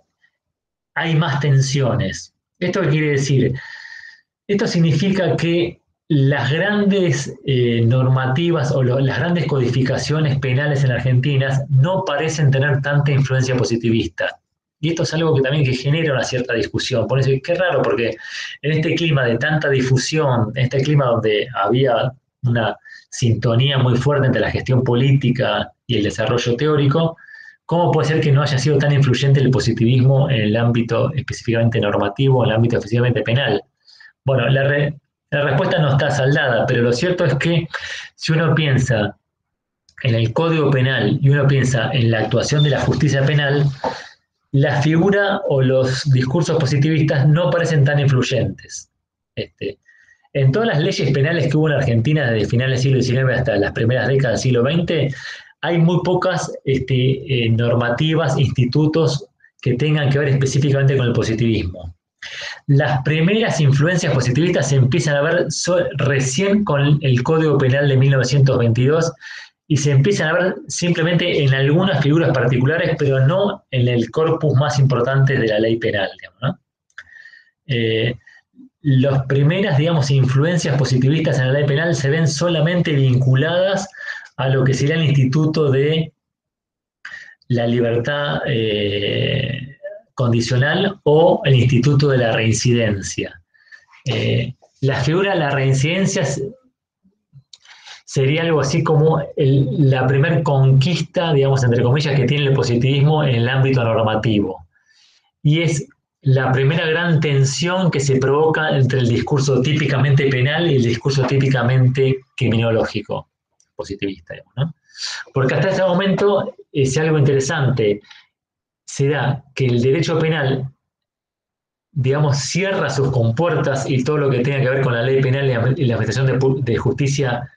hay más tensiones. ¿Esto qué quiere decir? Esto significa que las grandes normativas o las grandes codificaciones penales en Argentina no parecen tener tanta influencia positivista. Y esto es algo que también que genera una cierta discusión. Por eso, qué raro, porque en este clima de tanta difusión, en este clima donde había una sintonía muy fuerte entre la gestión política y el desarrollo teórico, ¿cómo puede ser que no haya sido tan influyente el positivismo en el ámbito específicamente normativo, en el ámbito específicamente penal? Bueno, la respuesta no está saldada, pero lo cierto es que si uno piensa en el Código Penal y uno piensa en la actuación de la justicia penal, la figura o los discursos positivistas no parecen tan influyentes. En todas las leyes penales que hubo en Argentina desde finales del siglo XIX hasta las primeras décadas del siglo XX, hay muy pocas normativas, institutos que tengan que ver específicamente con el positivismo. Las primeras influencias positivistas se empiezan a ver recién con el Código Penal de 1922 y se empiezan a ver simplemente en algunas figuras particulares, pero no en el corpus más importante de la ley penal, digamos, ¿no? Las primeras, digamos, influencias positivistas en la ley penal se ven solamente vinculadas a lo que sería el Instituto de la Libertad Condicional o el Instituto de la Reincidencia. La figura de la reincidencia sería algo así como la primera conquista, digamos, entre comillas, que tiene el positivismo en el ámbito normativo. Y es la primera gran tensión que se provoca entre el discurso típicamente penal y el discurso típicamente criminológico, positivista, digamos, ¿no? Porque hasta ese momento es algo interesante. Se da que el derecho penal, digamos, cierra sus compuertas y todo lo que tenga que ver con la ley penal y la administración de justicia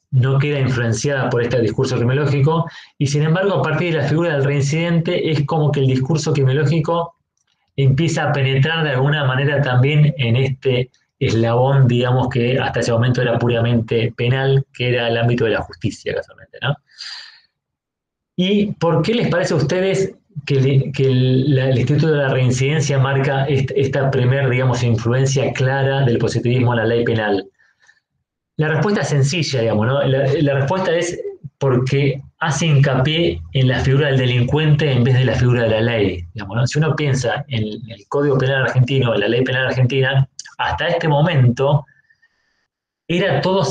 no queda influenciada por este discurso criminológico, y sin embargo, a partir de la figura del reincidente, es como que el discurso criminológico empieza a penetrar de alguna manera también en este eslabón, digamos, que hasta ese momento era puramente penal, que era el ámbito de la justicia, casualmente, ¿no? ¿Y por qué les parece a ustedes que el Instituto de la Reincidencia marca esta primera, digamos, influencia clara del positivismo en la ley penal? La respuesta es sencilla, digamos, ¿no? La respuesta es porque hace hincapié en la figura del delincuente en vez de la figura de la ley. Digamos, ¿no? Si uno piensa en el Código Penal argentino, en la ley penal argentina, hasta este momento era todo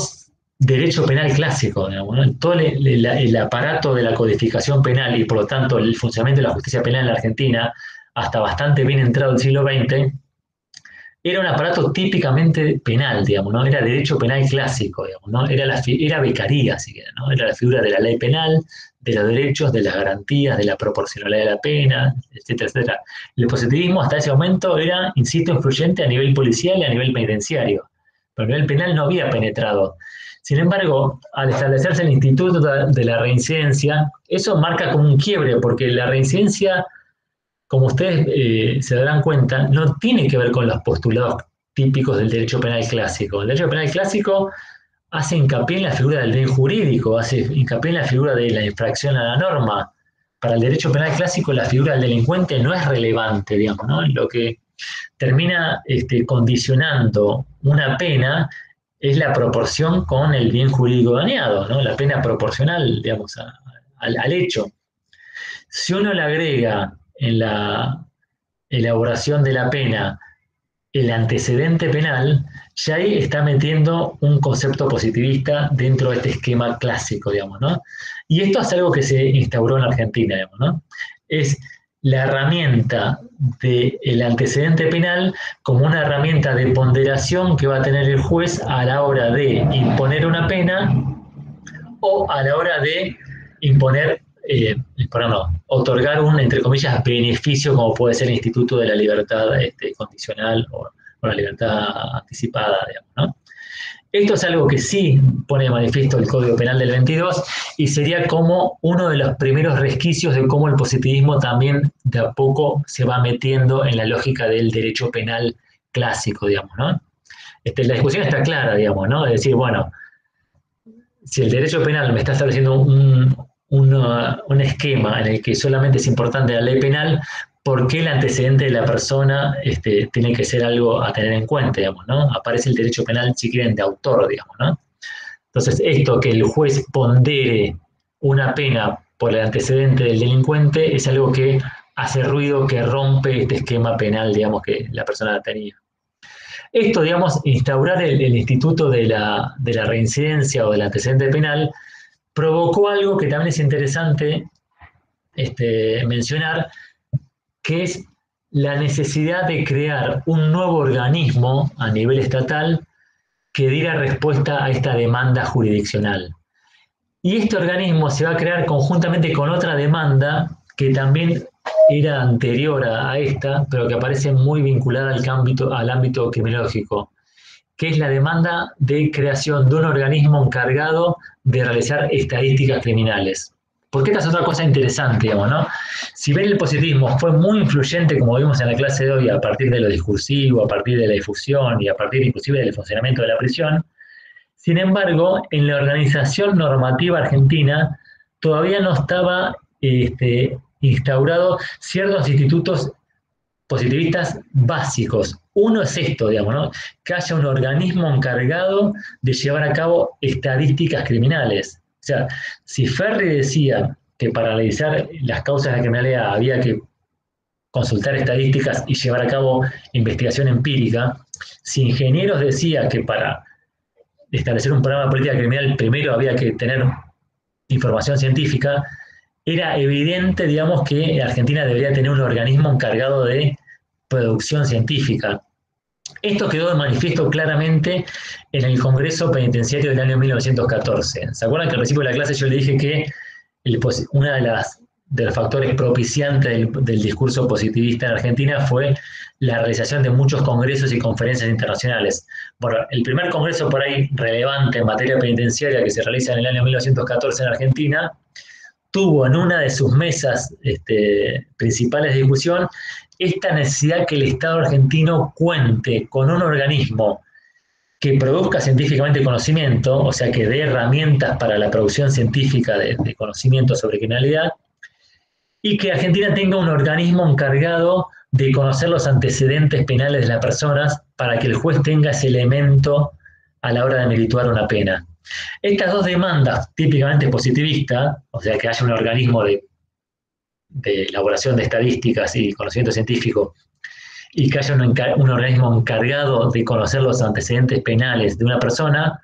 derecho penal clásico, digamos, ¿no? Todo el aparato de la codificación penal y por lo tanto el funcionamiento de la justicia penal en la Argentina, hasta bastante bien entrado el siglo XX, era un aparato típicamente penal, digamos, ¿no? Era derecho penal clásico, digamos, ¿no? Era becaría, si quieren, ¿no? Era la figura de la ley penal, de los derechos, de las garantías, de la proporcionalidad de la pena, etcétera, etcétera. El positivismo hasta ese momento era, insisto, influyente a nivel policial y a nivel penitenciario, pero a nivel penal no había penetrado. Sin embargo, al establecerse el Instituto de la Reincidencia, eso marca como un quiebre, porque la reincidencia, como ustedes se darán cuenta, no tiene que ver con los postulados típicos del derecho penal clásico. El derecho penal clásico hace hincapié en la figura del bien jurídico, hace hincapié en la figura de la infracción a la norma. Para el derecho penal clásico, la figura del delincuente no es relevante, digamos, ¿no? Lo que termina condicionando una pena es la proporción con el bien jurídico dañado, ¿no? La pena proporcional, digamos, al hecho. Si uno le agrega en la elaboración de la pena el antecedente penal, ya ahí está metiendo un concepto positivista dentro de este esquema clásico, digamos, ¿no? Y esto es algo que se instauró en Argentina, digamos, ¿no? Es la herramienta del antecedente penal como una herramienta de ponderación que va a tener el juez a la hora de imponer una pena o a la hora de imponer, otorgar un, entre comillas, beneficio como puede ser el Instituto de la Libertad Condicional o la libertad anticipada, digamos, ¿no? Esto es algo que sí pone de manifiesto el Código Penal del 22 y sería como uno de los primeros resquicios de cómo el positivismo también de a poco se va metiendo en la lógica del derecho penal clásico, digamos, ¿no? La discusión está clara, digamos, ¿no? Es decir, bueno, si el derecho penal me está estableciendo un esquema en el que solamente es importante la ley penal, ¿por qué el antecedente de la persona tiene que ser algo a tener en cuenta, digamos, ¿no? Aparece el derecho penal, si quieren, de autor, digamos, ¿no? Entonces, esto que el juez pondere una pena por el antecedente del delincuente es algo que hace ruido, que rompe este esquema penal, digamos, que la persona tenía. Esto, digamos, instaurar el instituto de la reincidencia o del antecedente penal provocó algo que también es interesante mencionar, que es la necesidad de crear un nuevo organismo a nivel estatal que diera respuesta a esta demanda jurisdiccional. Y este organismo se va a crear conjuntamente con otra demanda que también era anterior a esta, pero que aparece muy vinculada al ámbito criminológico, que es la demanda de creación de un organismo encargado de realizar estadísticas criminales. Porque esta es otra cosa interesante, digamos, ¿no? Si bien el positivismo fue muy influyente, como vimos en la clase de hoy, a partir de lo discursivo, a partir de la difusión y a partir inclusive del funcionamiento de la prisión, sin embargo, en la organización normativa argentina todavía no estaba instaurado ciertos institutos positivistas básicos. Uno es esto, digamos, ¿no? Que haya un organismo encargado de llevar a cabo estadísticas criminales. O sea, si Ferri decía que para analizar las causas de la criminalidad había que consultar estadísticas y llevar a cabo investigación empírica, si Ingenieros decía que para establecer un programa de política criminal primero había que tener información científica, era evidente, digamos, que Argentina debería tener un organismo encargado de producción científica. Esto quedó de manifiesto claramente en el Congreso Penitenciario del año 1914. ¿Se acuerdan que al principio de la clase yo le dije que una de los factores propiciantes del discurso positivista en Argentina fue la realización de muchos congresos y conferencias internacionales? Bueno, el primer congreso por ahí relevante en materia penitenciaria que se realiza en el año 1914 en Argentina tuvo en una de sus mesas principales de discusión esta necesidad que el Estado argentino cuente con un organismo que produzca científicamente conocimiento, o sea, que dé herramientas para la producción científica de conocimiento sobre criminalidad, y que Argentina tenga un organismo encargado de conocer los antecedentes penales de las personas para que el juez tenga ese elemento a la hora de merituar una pena. Estas dos demandas típicamente positivistas, o sea, que haya un organismo de elaboración de estadísticas y conocimiento científico, y que haya un organismo encargado de conocer los antecedentes penales de una persona,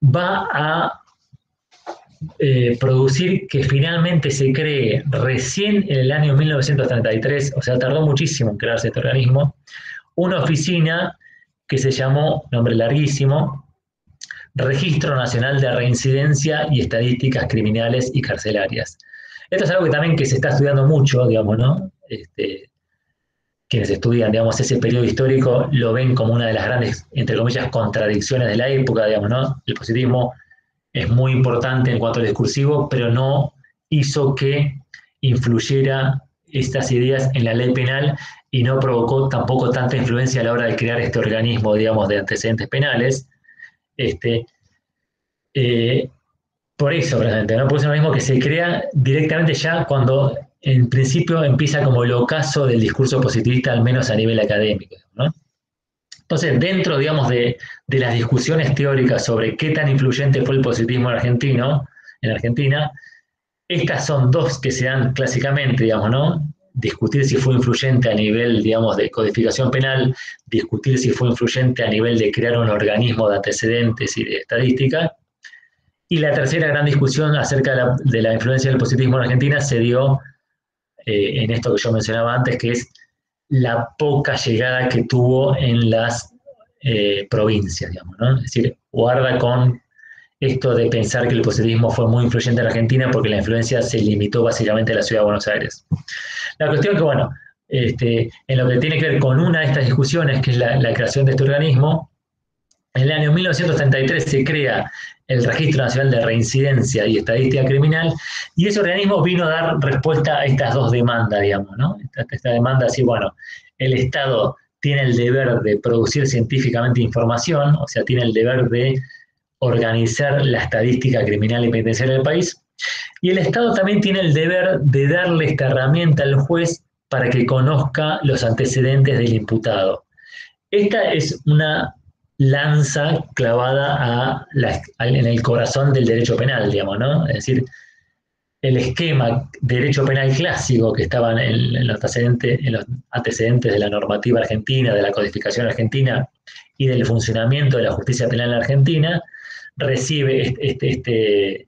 va a producir que finalmente se cree recién en el año 1933, o sea, tardó muchísimo en crearse este organismo, una oficina que se llamó, nombre larguísimo, Registro Nacional de Reincidencia y Estadísticas Criminales y Carcelarias. Esto es algo que también que se está estudiando mucho, digamos, ¿no? Quienes estudian, digamos, ese periodo histórico lo ven como una de las grandes, entre comillas, contradicciones de la época, digamos, ¿no? El positivismo es muy importante en cuanto al discursivo, pero no hizo que influyera estas ideas en la ley penal y no provocó tampoco tanta influencia a la hora de crear este organismo, digamos, de antecedentes penales. Este, eh, por eso, presente, ¿no? Por eso mismo que se crea directamente ya cuando en principio empieza como el ocaso del discurso positivista, al menos a nivel académico, ¿no? Entonces, dentro, digamos, de las discusiones teóricas sobre qué tan influyente fue el positivismo argentino, en Argentina, estas son dos que se dan clásicamente, digamos, ¿no? Discutir si fue influyente a nivel, digamos, de codificación penal, discutir si fue influyente a nivel de crear un organismo de antecedentes y de estadística. Y la tercera gran discusión acerca de la influencia del positivismo en Argentina se dio en esto que yo mencionaba antes, que es la poca llegada que tuvo en las provincias, digamos, ¿no? Es decir, guarda con esto de pensar que el positivismo fue muy influyente en Argentina porque la influencia se limitó básicamente a la ciudad de Buenos Aires. La cuestión es que, bueno, en lo que tiene que ver con una de estas discusiones, que es la creación de este organismo, en el año 1933 se crea el Registro Nacional de Reincidencia y Estadística Criminal, y ese organismo vino a dar respuesta a estas dos demandas, digamos, ¿no? Esta demanda, así, bueno, el Estado tiene el deber de producir científicamente información, o sea, tiene el deber de organizar la estadística criminal y penitenciaria del país, y el Estado también tiene el deber de darle esta herramienta al juez para que conozca los antecedentes del imputado. Esta es una lanza clavada en el corazón del derecho penal, digamos, ¿no? Es decir, el esquema de derecho penal clásico que estaba en los antecedentes de la normativa argentina, de la codificación argentina y del funcionamiento de la justicia penal en Argentina, recibe este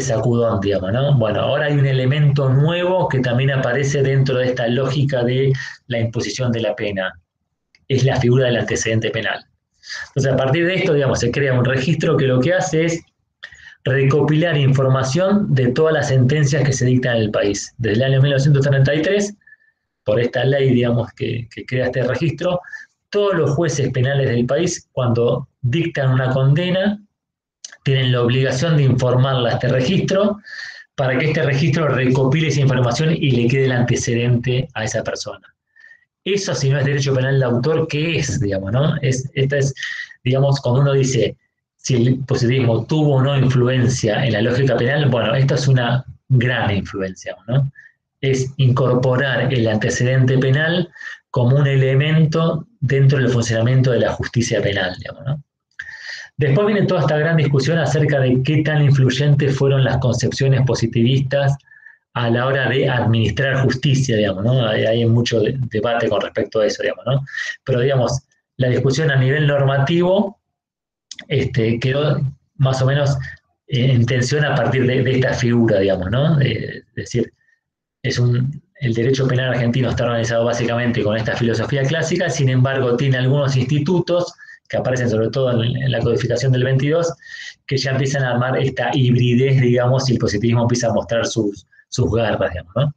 sacudón, digamos, ¿no? Bueno, ahora hay un elemento nuevo que también aparece dentro de esta lógica de la imposición de la pena, es la figura del antecedente penal. Entonces, a partir de esto, digamos, se crea un registro que lo que hace es recopilar información de todas las sentencias que se dictan en el país. Desde el año 1933, por esta ley, digamos, que crea este registro, todos los jueces penales del país, cuando dictan una condena, tienen la obligación de informarla a este registro para que este registro recopile esa información y le quede el antecedente a esa persona. Eso, si no es derecho penal de autor, ¿qué es? Digamos, ¿no? Esta es, digamos, cuando uno dice si el positivismo tuvo o no influencia en la lógica penal, bueno, esta es una gran influencia, ¿no? Es incorporar el antecedente penal como un elemento dentro del funcionamiento de la justicia penal, digamos, ¿no? Después viene toda esta gran discusión acerca de qué tan influyentes fueron las concepciones positivistas a la hora de administrar justicia, digamos, ¿no? Hay mucho debate con respecto a eso, digamos, ¿no? Pero, digamos, la discusión a nivel normativo quedó más o menos en tensión a partir de esta figura, digamos, ¿no? Es decir, el derecho penal argentino está organizado básicamente con esta filosofía clásica, sin embargo, tiene algunos institutos que aparecen sobre todo en la codificación del 22, que ya empiezan a armar esta hibridez, digamos, y el positivismo empieza a mostrar sus garras, digamos, ¿no?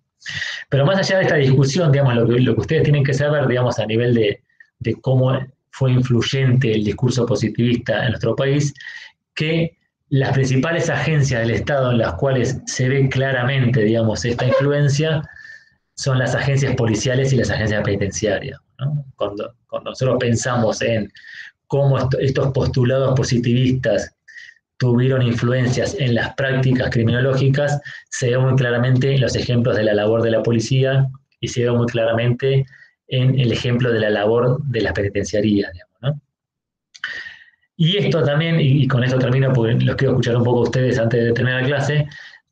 Pero más allá de esta discusión, digamos, lo que ustedes tienen que saber, digamos, a nivel de cómo fue influyente el discurso positivista en nuestro país, que las principales agencias del Estado en las cuales se ve claramente, digamos, esta influencia son las agencias policiales y las agencias penitenciarias, ¿no? Cuando nosotros pensamos en cómo estos postulados positivistas tuvieron influencias en las prácticas criminológicas, se ve muy claramente en los ejemplos de la labor de la policía y se ve muy claramente en el ejemplo de la labor de las penitenciarías, digamos, ¿no? Y esto también, y con esto termino porque los quiero escuchar un poco a ustedes antes de terminar la clase,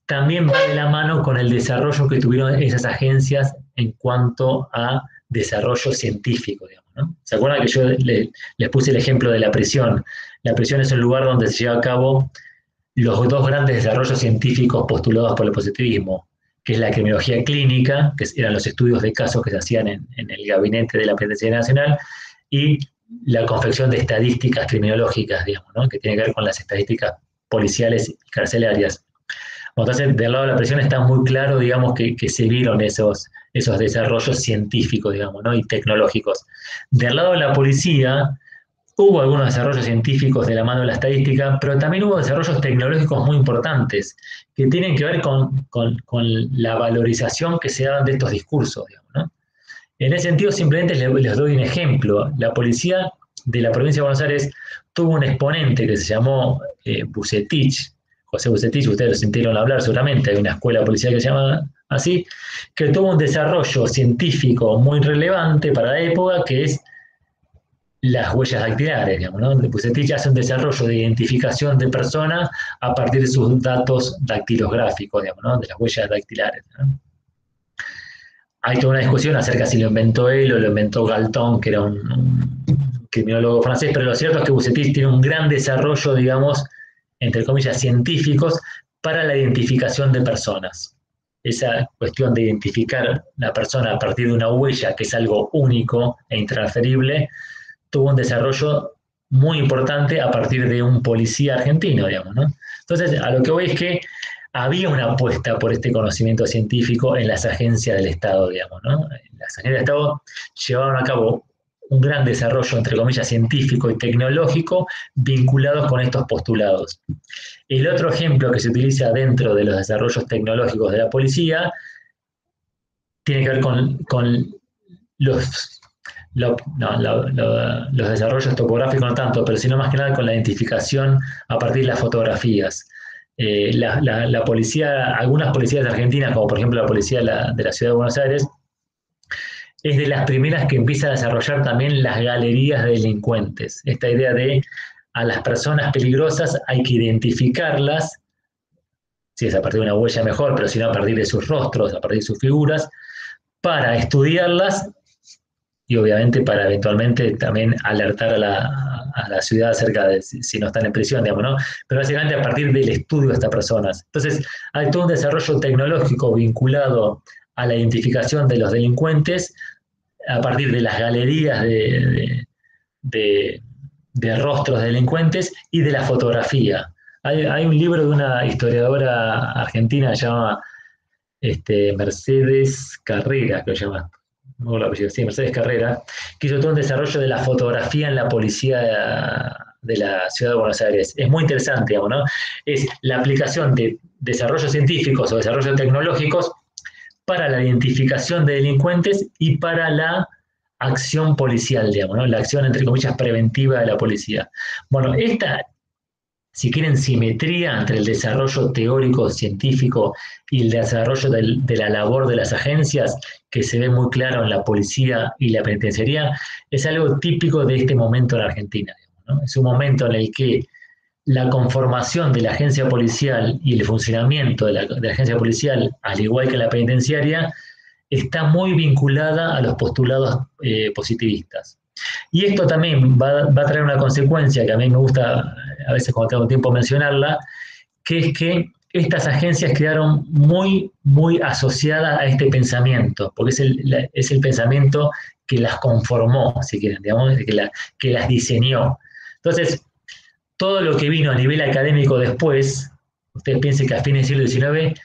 también va de la mano con el desarrollo que tuvieron esas agencias en cuanto a desarrollo científico, digamos, ¿no? ¿Se acuerdan que yo les puse el ejemplo de la prisión? La prisión es un lugar donde se lleva a cabo los dos grandes desarrollos científicos postulados por el positivismo, que es la criminología clínica, que eran los estudios de casos que se hacían en el gabinete de la Penitenciaría Nacional, y la confección de estadísticas criminológicas, digamos, ¿no? Que tiene que ver con las estadísticas policiales y carcelarias. Entonces, del lado de la prisión está muy claro, digamos, que se vieron esos desarrollos científicos, digamos, ¿no? Y tecnológicos. Del lado de la policía, hubo algunos desarrollos científicos de la mano de la estadística, pero también hubo desarrollos tecnológicos muy importantes que tienen que ver con la valorización que se daban de estos discursos, digamos, ¿no? En ese sentido, simplemente les doy un ejemplo. La policía de la provincia de Buenos Aires tuvo un exponente que se llamó Bucetich, José Bucetich, ustedes lo sintieron hablar seguramente, hay una escuela policial que se llama así, que tuvo un desarrollo científico muy relevante para la época, que es las huellas dactilares, digamos, ¿no? Bucetich hace un desarrollo de identificación de personas a partir de sus datos dactilográficos, digamos, ¿no? De las huellas dactilares, ¿no? Hay toda una discusión acerca si lo inventó él o lo inventó Galton, que era un criminólogo francés, pero lo cierto es que Bucetich tiene un gran desarrollo, digamos, entre comillas, científicos para la identificación de personas. Esa cuestión de identificar la persona a partir de una huella, que es algo único e intransferible, tuvo un desarrollo muy importante a partir de un policía argentino, digamos, ¿no? Entonces, a lo que voy es que había una apuesta por este conocimiento científico en las agencias del Estado, digamos, ¿no? Las agencias del Estado llevaron a cabo un gran desarrollo, entre comillas, científico y tecnológico vinculados con estos postulados. El otro ejemplo que se utiliza dentro de los desarrollos tecnológicos de la policía tiene que ver con los los desarrollos topográficos no tanto, pero sino más que nada con la identificación a partir de las fotografías. La policía, algunas policías de Argentina, como por ejemplo la policía de la Ciudad de Buenos Aires, es de las primeras que empieza a desarrollar también las galerías de delincuentes. Esta idea de a las personas peligrosas hay que identificarlas, si es a partir de una huella mejor, pero si no a partir de sus rostros, a partir de sus figuras, para estudiarlas y obviamente para eventualmente también alertar a la ciudad acerca de si no están en prisión, digamos, ¿no? Pero básicamente a partir del estudio de estas personas. Entonces, hay todo un desarrollo tecnológico vinculado a la identificación de los delincuentes a partir de las galerías de rostros de delincuentes y de la fotografía. Hay un libro de una historiadora argentina que se llama Mercedes Carrera, que se llama, no lo apellido, sí, Mercedes Carrera, que hizo todo un desarrollo de la fotografía en la policía de la Ciudad de Buenos Aires. Es muy interesante, digamos, ¿no? Es la aplicación de desarrollos científicos o desarrollos tecnológicos para la identificación de delincuentes y para la acción policial, digamos, ¿no? La acción, entre comillas, preventiva de la policía. Bueno, esta, si quieren, simetría entre el desarrollo teórico, científico y el desarrollo de la labor de las agencias, que se ve muy claro en la policía y la penitenciaría, es algo típico de este momento en Argentina, ¿no? Es un momento en el que la conformación de la agencia policial y el funcionamiento de la agencia policial, al igual que la penitenciaria, está muy vinculada a los postulados positivistas. Y esto también va a traer una consecuencia que a mí me gusta, a veces cuando tengo tiempo, mencionarla, que es que estas agencias quedaron muy, muy asociadas a este pensamiento, porque es el pensamiento que las conformó, si quieren, digamos, que las diseñó. Entonces, todo lo que vino a nivel académico después, ustedes piensen que a fines del siglo XIX,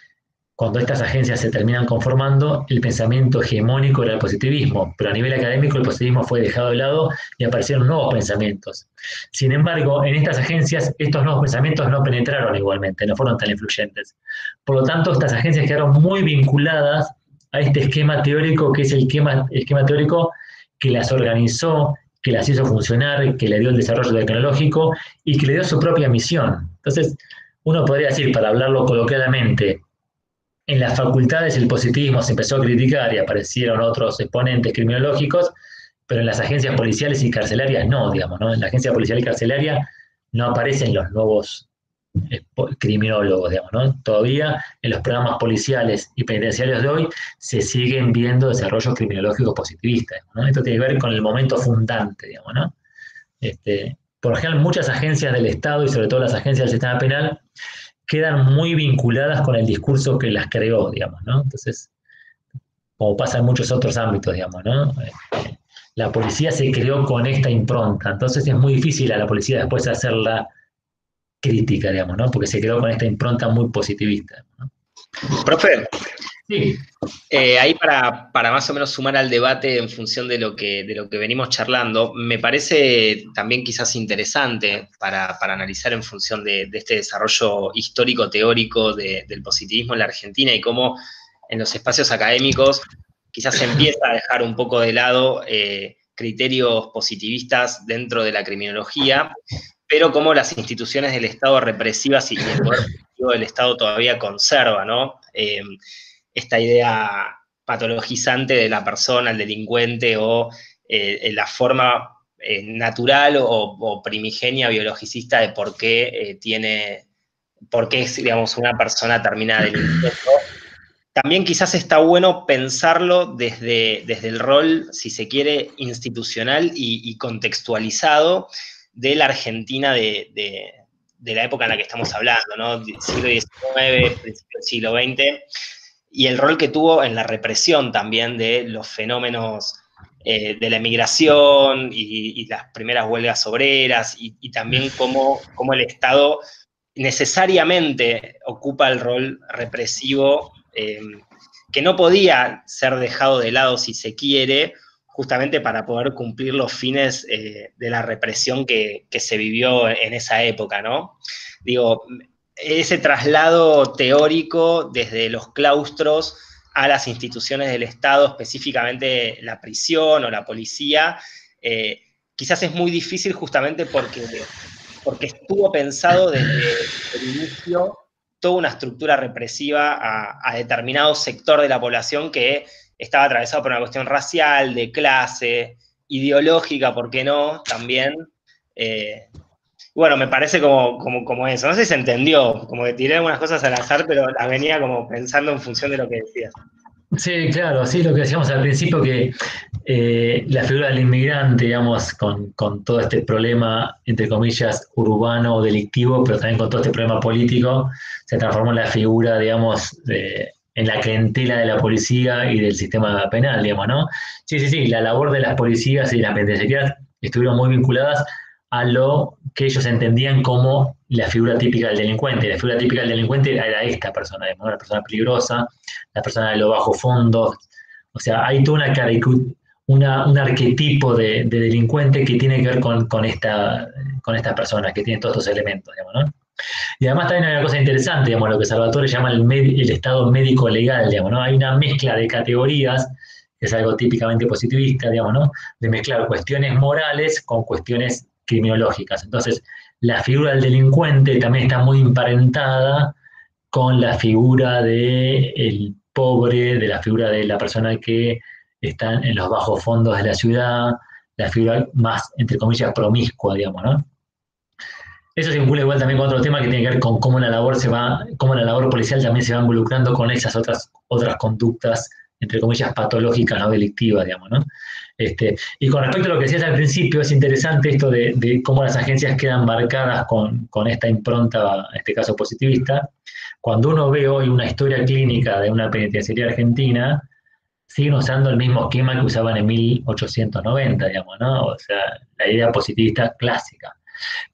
cuando estas agencias se terminan conformando, el pensamiento hegemónico era el positivismo, pero a nivel académico el positivismo fue dejado de lado y aparecieron nuevos pensamientos. Sin embargo, en estas agencias estos nuevos pensamientos no penetraron igualmente, no fueron tan influyentes. Por lo tanto, estas agencias quedaron muy vinculadas a este esquema teórico, que es el esquema teórico que las organizó, que las hizo funcionar, que le dio el desarrollo tecnológico y que le dio su propia misión. Entonces, uno podría decir, para hablarlo coloquialmente, en las facultades el positivismo se empezó a criticar y aparecieron otros exponentes criminológicos, pero en las agencias policiales y carcelarias no, digamos, ¿no? En la agencia policial y carcelaria no aparecen los nuevos criminólogos, digamos, ¿no? Todavía en los programas policiales y penitenciarios de hoy se siguen viendo desarrollos criminológicos positivistas, ¿no? Esto tiene que ver con el momento fundante, digamos, ¿no? Por ejemplo, muchas agencias del Estado y sobre todo las agencias del sistema penal quedan muy vinculadas con el discurso que las creó, digamos, ¿no? Entonces, como pasa en muchos otros ámbitos, digamos, ¿no? La policía se creó con esta impronta, entonces es muy difícil a la policía después hacerla crítica, digamos, ¿no? Porque se quedó con esta impronta muy positivista, ¿no? Profe, sí. Ahí para más o menos sumar al debate en función de lo que venimos charlando, me parece también quizás interesante para analizar en función de este desarrollo histórico-teórico del positivismo en la Argentina y cómo en los espacios académicos quizás se empieza a dejar un poco de lado criterios positivistas dentro de la criminología, pero cómo las instituciones del Estado represivas y el poder político del Estado todavía conserva, ¿no? Esta idea patologizante de la persona, el delincuente, o la forma natural o primigenia biologicista de por qué digamos, una persona termina delinquiendo. También quizás está bueno pensarlo desde el rol, si se quiere, institucional y contextualizado de la Argentina de la época en la que estamos hablando, ¿no? Siglo XIX, principio del siglo XX, y el rol que tuvo en la represión también de los fenómenos de la emigración y las primeras huelgas obreras, y también cómo el Estado necesariamente ocupa el rol represivo que no podía ser dejado de lado si se quiere, justamente para poder cumplir los fines de la represión que se vivió en esa época, ¿no? Digo, ese traslado teórico desde los claustros a las instituciones del Estado, específicamente la prisión o la policía, quizás es muy difícil justamente porque estuvo pensado desde el inicio toda una estructura represiva a determinado sector de la población que estaba atravesado por una cuestión racial, de clase, ideológica, ¿por qué no? También. Bueno, me parece como eso. No sé si se entendió, como que tiré algunas cosas al azar, pero las venía como pensando en función de lo que decías. Sí, claro, sí, lo que decíamos al principio, que la figura del inmigrante, digamos, con todo este problema, entre comillas, urbano o delictivo, pero también con todo este problema político, se transformó en la figura, digamos, en la clientela de la policía y del sistema penal, digamos, ¿no? Sí, sí, sí, la labor de las policías y las penitenciarías estuvieron muy vinculadas a lo que ellos entendían como la figura típica del delincuente. La figura típica del delincuente era esta persona, digamos, ¿no? La persona peligrosa, la persona de los bajos fondos. O sea, hay toda un arquetipo de delincuente que tiene que ver con esta persona, que tiene todos estos elementos, digamos, ¿no? Y además también hay una cosa interesante, digamos, lo que Salvatore llama el estado médico legal, digamos, ¿no? Hay una mezcla de categorías, que es algo típicamente positivista, digamos, ¿no? De mezclar cuestiones morales con cuestiones criminológicas. Entonces, la figura del delincuente también está muy emparentada con la figura del pobre, de la figura de la persona que está en los bajos fondos de la ciudad, la figura más, entre comillas, promiscua, digamos, ¿no? Eso se vincula igual también con otro tema que tiene que ver con cómo cómo la labor policial también se va involucrando con esas otras conductas, entre comillas, patológicas, no delictivas, digamos, ¿no? Y con respecto a lo que decías al principio, es interesante esto de cómo las agencias quedan marcadas con esta impronta, en este caso positivista. Cuando uno ve hoy una historia clínica de una penitenciaría argentina, siguen usando el mismo esquema que usaban en 1890, digamos, ¿no? O sea, la idea positivista clásica.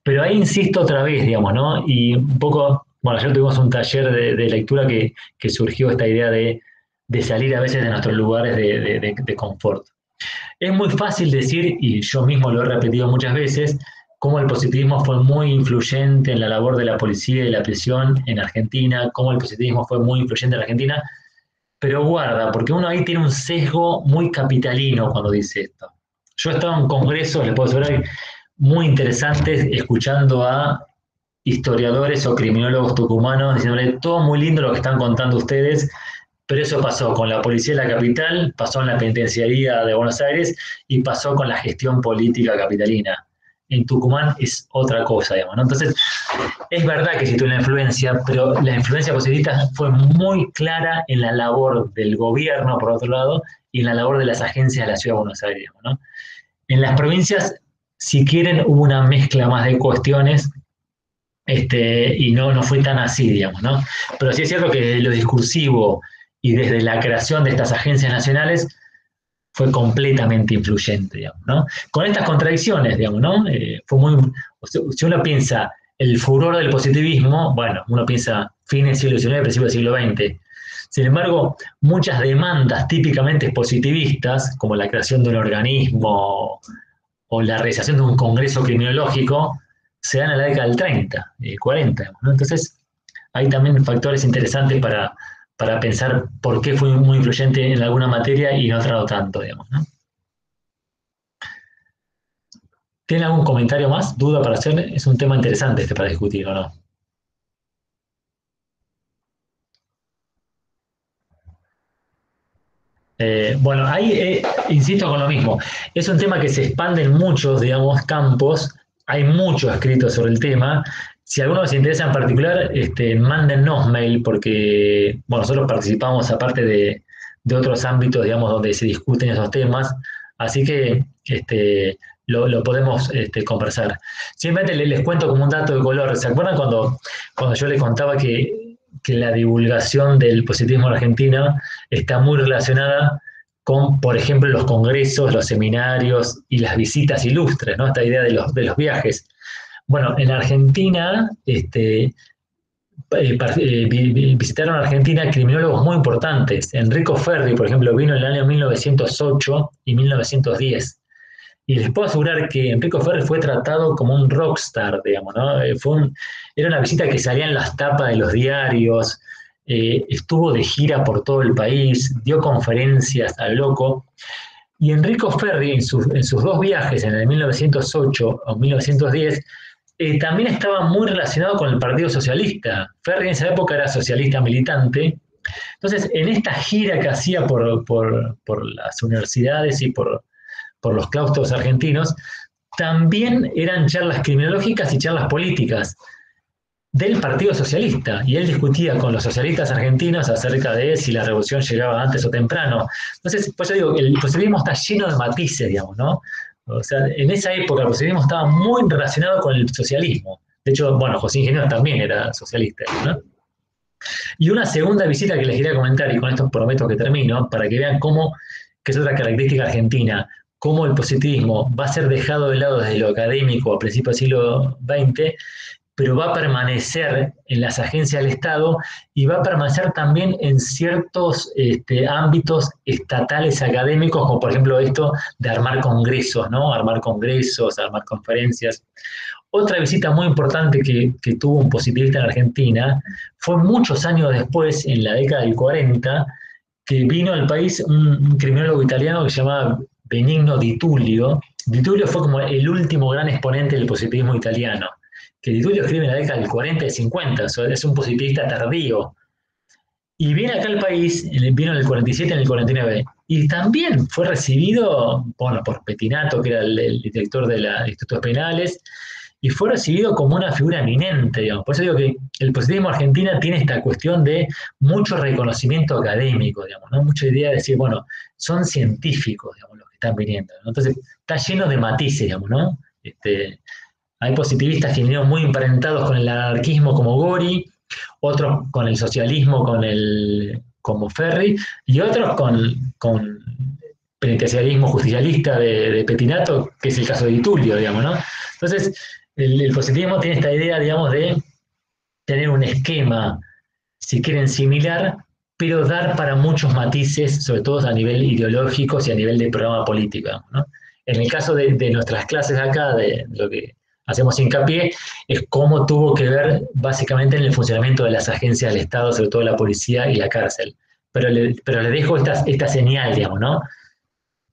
Pero ahí insisto otra vez, digamos, ¿no? Y un poco, bueno, ayer tuvimos un taller de lectura que surgió esta idea de salir a veces de nuestros lugares de confort. Es muy fácil decir, y yo mismo lo he repetido muchas veces, cómo el positivismo fue muy influyente en la labor de la policía y la prisión en Argentina, cómo el positivismo fue muy influyente en Argentina, pero guarda, porque uno ahí tiene un sesgo muy capitalino cuando dice esto. Yo he estado en congresos, les puedo asegurar, muy interesantes, escuchando a historiadores o criminólogos tucumanos diciéndole todo muy lindo lo que están contando ustedes, pero eso pasó con la policía de la capital, pasó en la penitenciaría de Buenos Aires y pasó con la gestión política capitalina. en Tucumán es otra cosa, digamos, ¿no? Entonces, es verdad que sí tuvo una influencia, pero la influencia positivista fue muy clara en la labor del gobierno, por otro lado, y en la labor de las agencias de la Ciudad de Buenos Aires, ¿no? En las provincias, si quieren, hubo una mezcla más de cuestiones, y no fue tan así, digamos, ¿no? Pero sí es cierto que desde lo discursivo y desde la creación de estas agencias nacionales fue completamente influyente, digamos, ¿no? Con estas contradicciones, digamos, ¿no? Fue muy, o sea, si uno piensa el furor del positivismo, bueno, uno piensa fines del siglo XIX, principios del siglo XX. Sin embargo, muchas demandas típicamente positivistas, como la creación de un organismo o la realización de un congreso criminológico, se dan en la década del 30, 40, ¿no? Entonces, hay también factores interesantes para pensar por qué fue muy influyente en alguna materia y en otra no tanto, digamos, ¿no? ¿Tiene algún comentario más, duda para hacer? Es un tema interesante este para discutir, ¿o no? Bueno, ahí insisto con lo mismo. Es un tema que se expande en muchos, digamos, campos. Hay mucho escrito sobre el tema. Si a alguno les interesa en particular, mándennos mail porque, bueno, nosotros participamos aparte de otros ámbitos, digamos, donde se discuten esos temas. Así que lo podemos conversar. Simplemente les cuento como un dato de color. ¿Se acuerdan cuando yo les contaba que la divulgación del positivismo en Argentina está muy relacionada con, por ejemplo, los congresos, los seminarios y las visitas ilustres, ¿no? Esta idea de los viajes. Bueno, en Argentina, visitaron Argentina criminólogos muy importantes. Enrico Ferri, por ejemplo, vino en el año 1908 y 1910. Y les puedo asegurar que Enrico Ferri fue tratado como un rockstar, digamos, ¿no? Era una visita que salía en las tapas de los diarios, estuvo de gira por todo el país, dio conferencias al loco. Y Enrico Ferri, en sus dos viajes, en el 1908 o 1910, también estaba muy relacionado con el Partido Socialista. Ferri en esa época era socialista militante. Entonces, en esta gira que hacía por las universidades y por los claustros argentinos, también eran charlas criminológicas y charlas políticas del Partido Socialista, y él discutía con los socialistas argentinos acerca de si la revolución llegaba antes o temprano. Entonces, pues yo digo, el positivismo está lleno de matices, digamos, ¿no? O sea, en esa época el positivismo estaba muy relacionado con el socialismo. De hecho, bueno, José Ingenieros también era socialista, ¿no? Y una segunda visita que les quería comentar, y con esto prometo que termino, para que vean cómo, que es otra característica argentina, cómo el positivismo va a ser dejado de lado desde lo académico a principios del siglo XX, pero va a permanecer en las agencias del Estado y va a permanecer también en ciertos ámbitos estatales académicos, como por ejemplo esto de armar congresos, ¿no? Armar congresos, armar conferencias. Otra visita muy importante que tuvo un positivista en Argentina fue muchos años después, en la década del 40, que vino al país un criminólogo italiano que se llamaba Benigno Di Tullio. Di Tullio fue como el último gran exponente del positivismo italiano, que Di Tullio escribe en la década del 40 y 50, o sea, es un positivista tardío. Y viene acá al país, vino en el 47 y en el 49, y también fue recibido, bueno, por Pettinato, que era el director de los institutos penales, y fue recibido como una figura eminente, digamos. Por eso digo que el positivismo argentino tiene esta cuestión de mucho reconocimiento académico, digamos, ¿no? Mucha idea de decir, bueno, son científicos, digamos, los que están viniendo, ¿no? Entonces, está lleno de matices, digamos, ¿no? Hay positivistas que vinieron muy emparentados con el anarquismo como Gori, otros con el socialismo como Ferri, y otros con penitenciarismo justicialista de Pettinato, que es el caso de Di Tullio, digamos, ¿no? Entonces, el positivismo tiene esta idea, digamos, de tener un esquema, si quieren, similar, pero dar para muchos matices, sobre todo a nivel ideológico y a nivel de programa político, ¿no? En el caso de nuestras clases acá, de lo que hacemos hincapié, es cómo tuvo que ver básicamente en el funcionamiento de las agencias del Estado, sobre todo la policía y la cárcel. Pero le dejo esta señal, digamos, ¿no?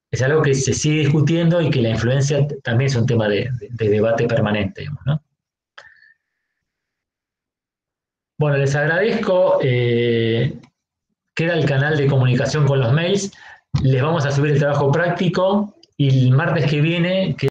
Es algo que se sigue discutiendo y que la influencia también es un tema de debate permanente, digamos, ¿no? Bueno, les agradezco. Queda el canal de comunicación con los mails. Les vamos a subir el trabajo práctico y el martes que viene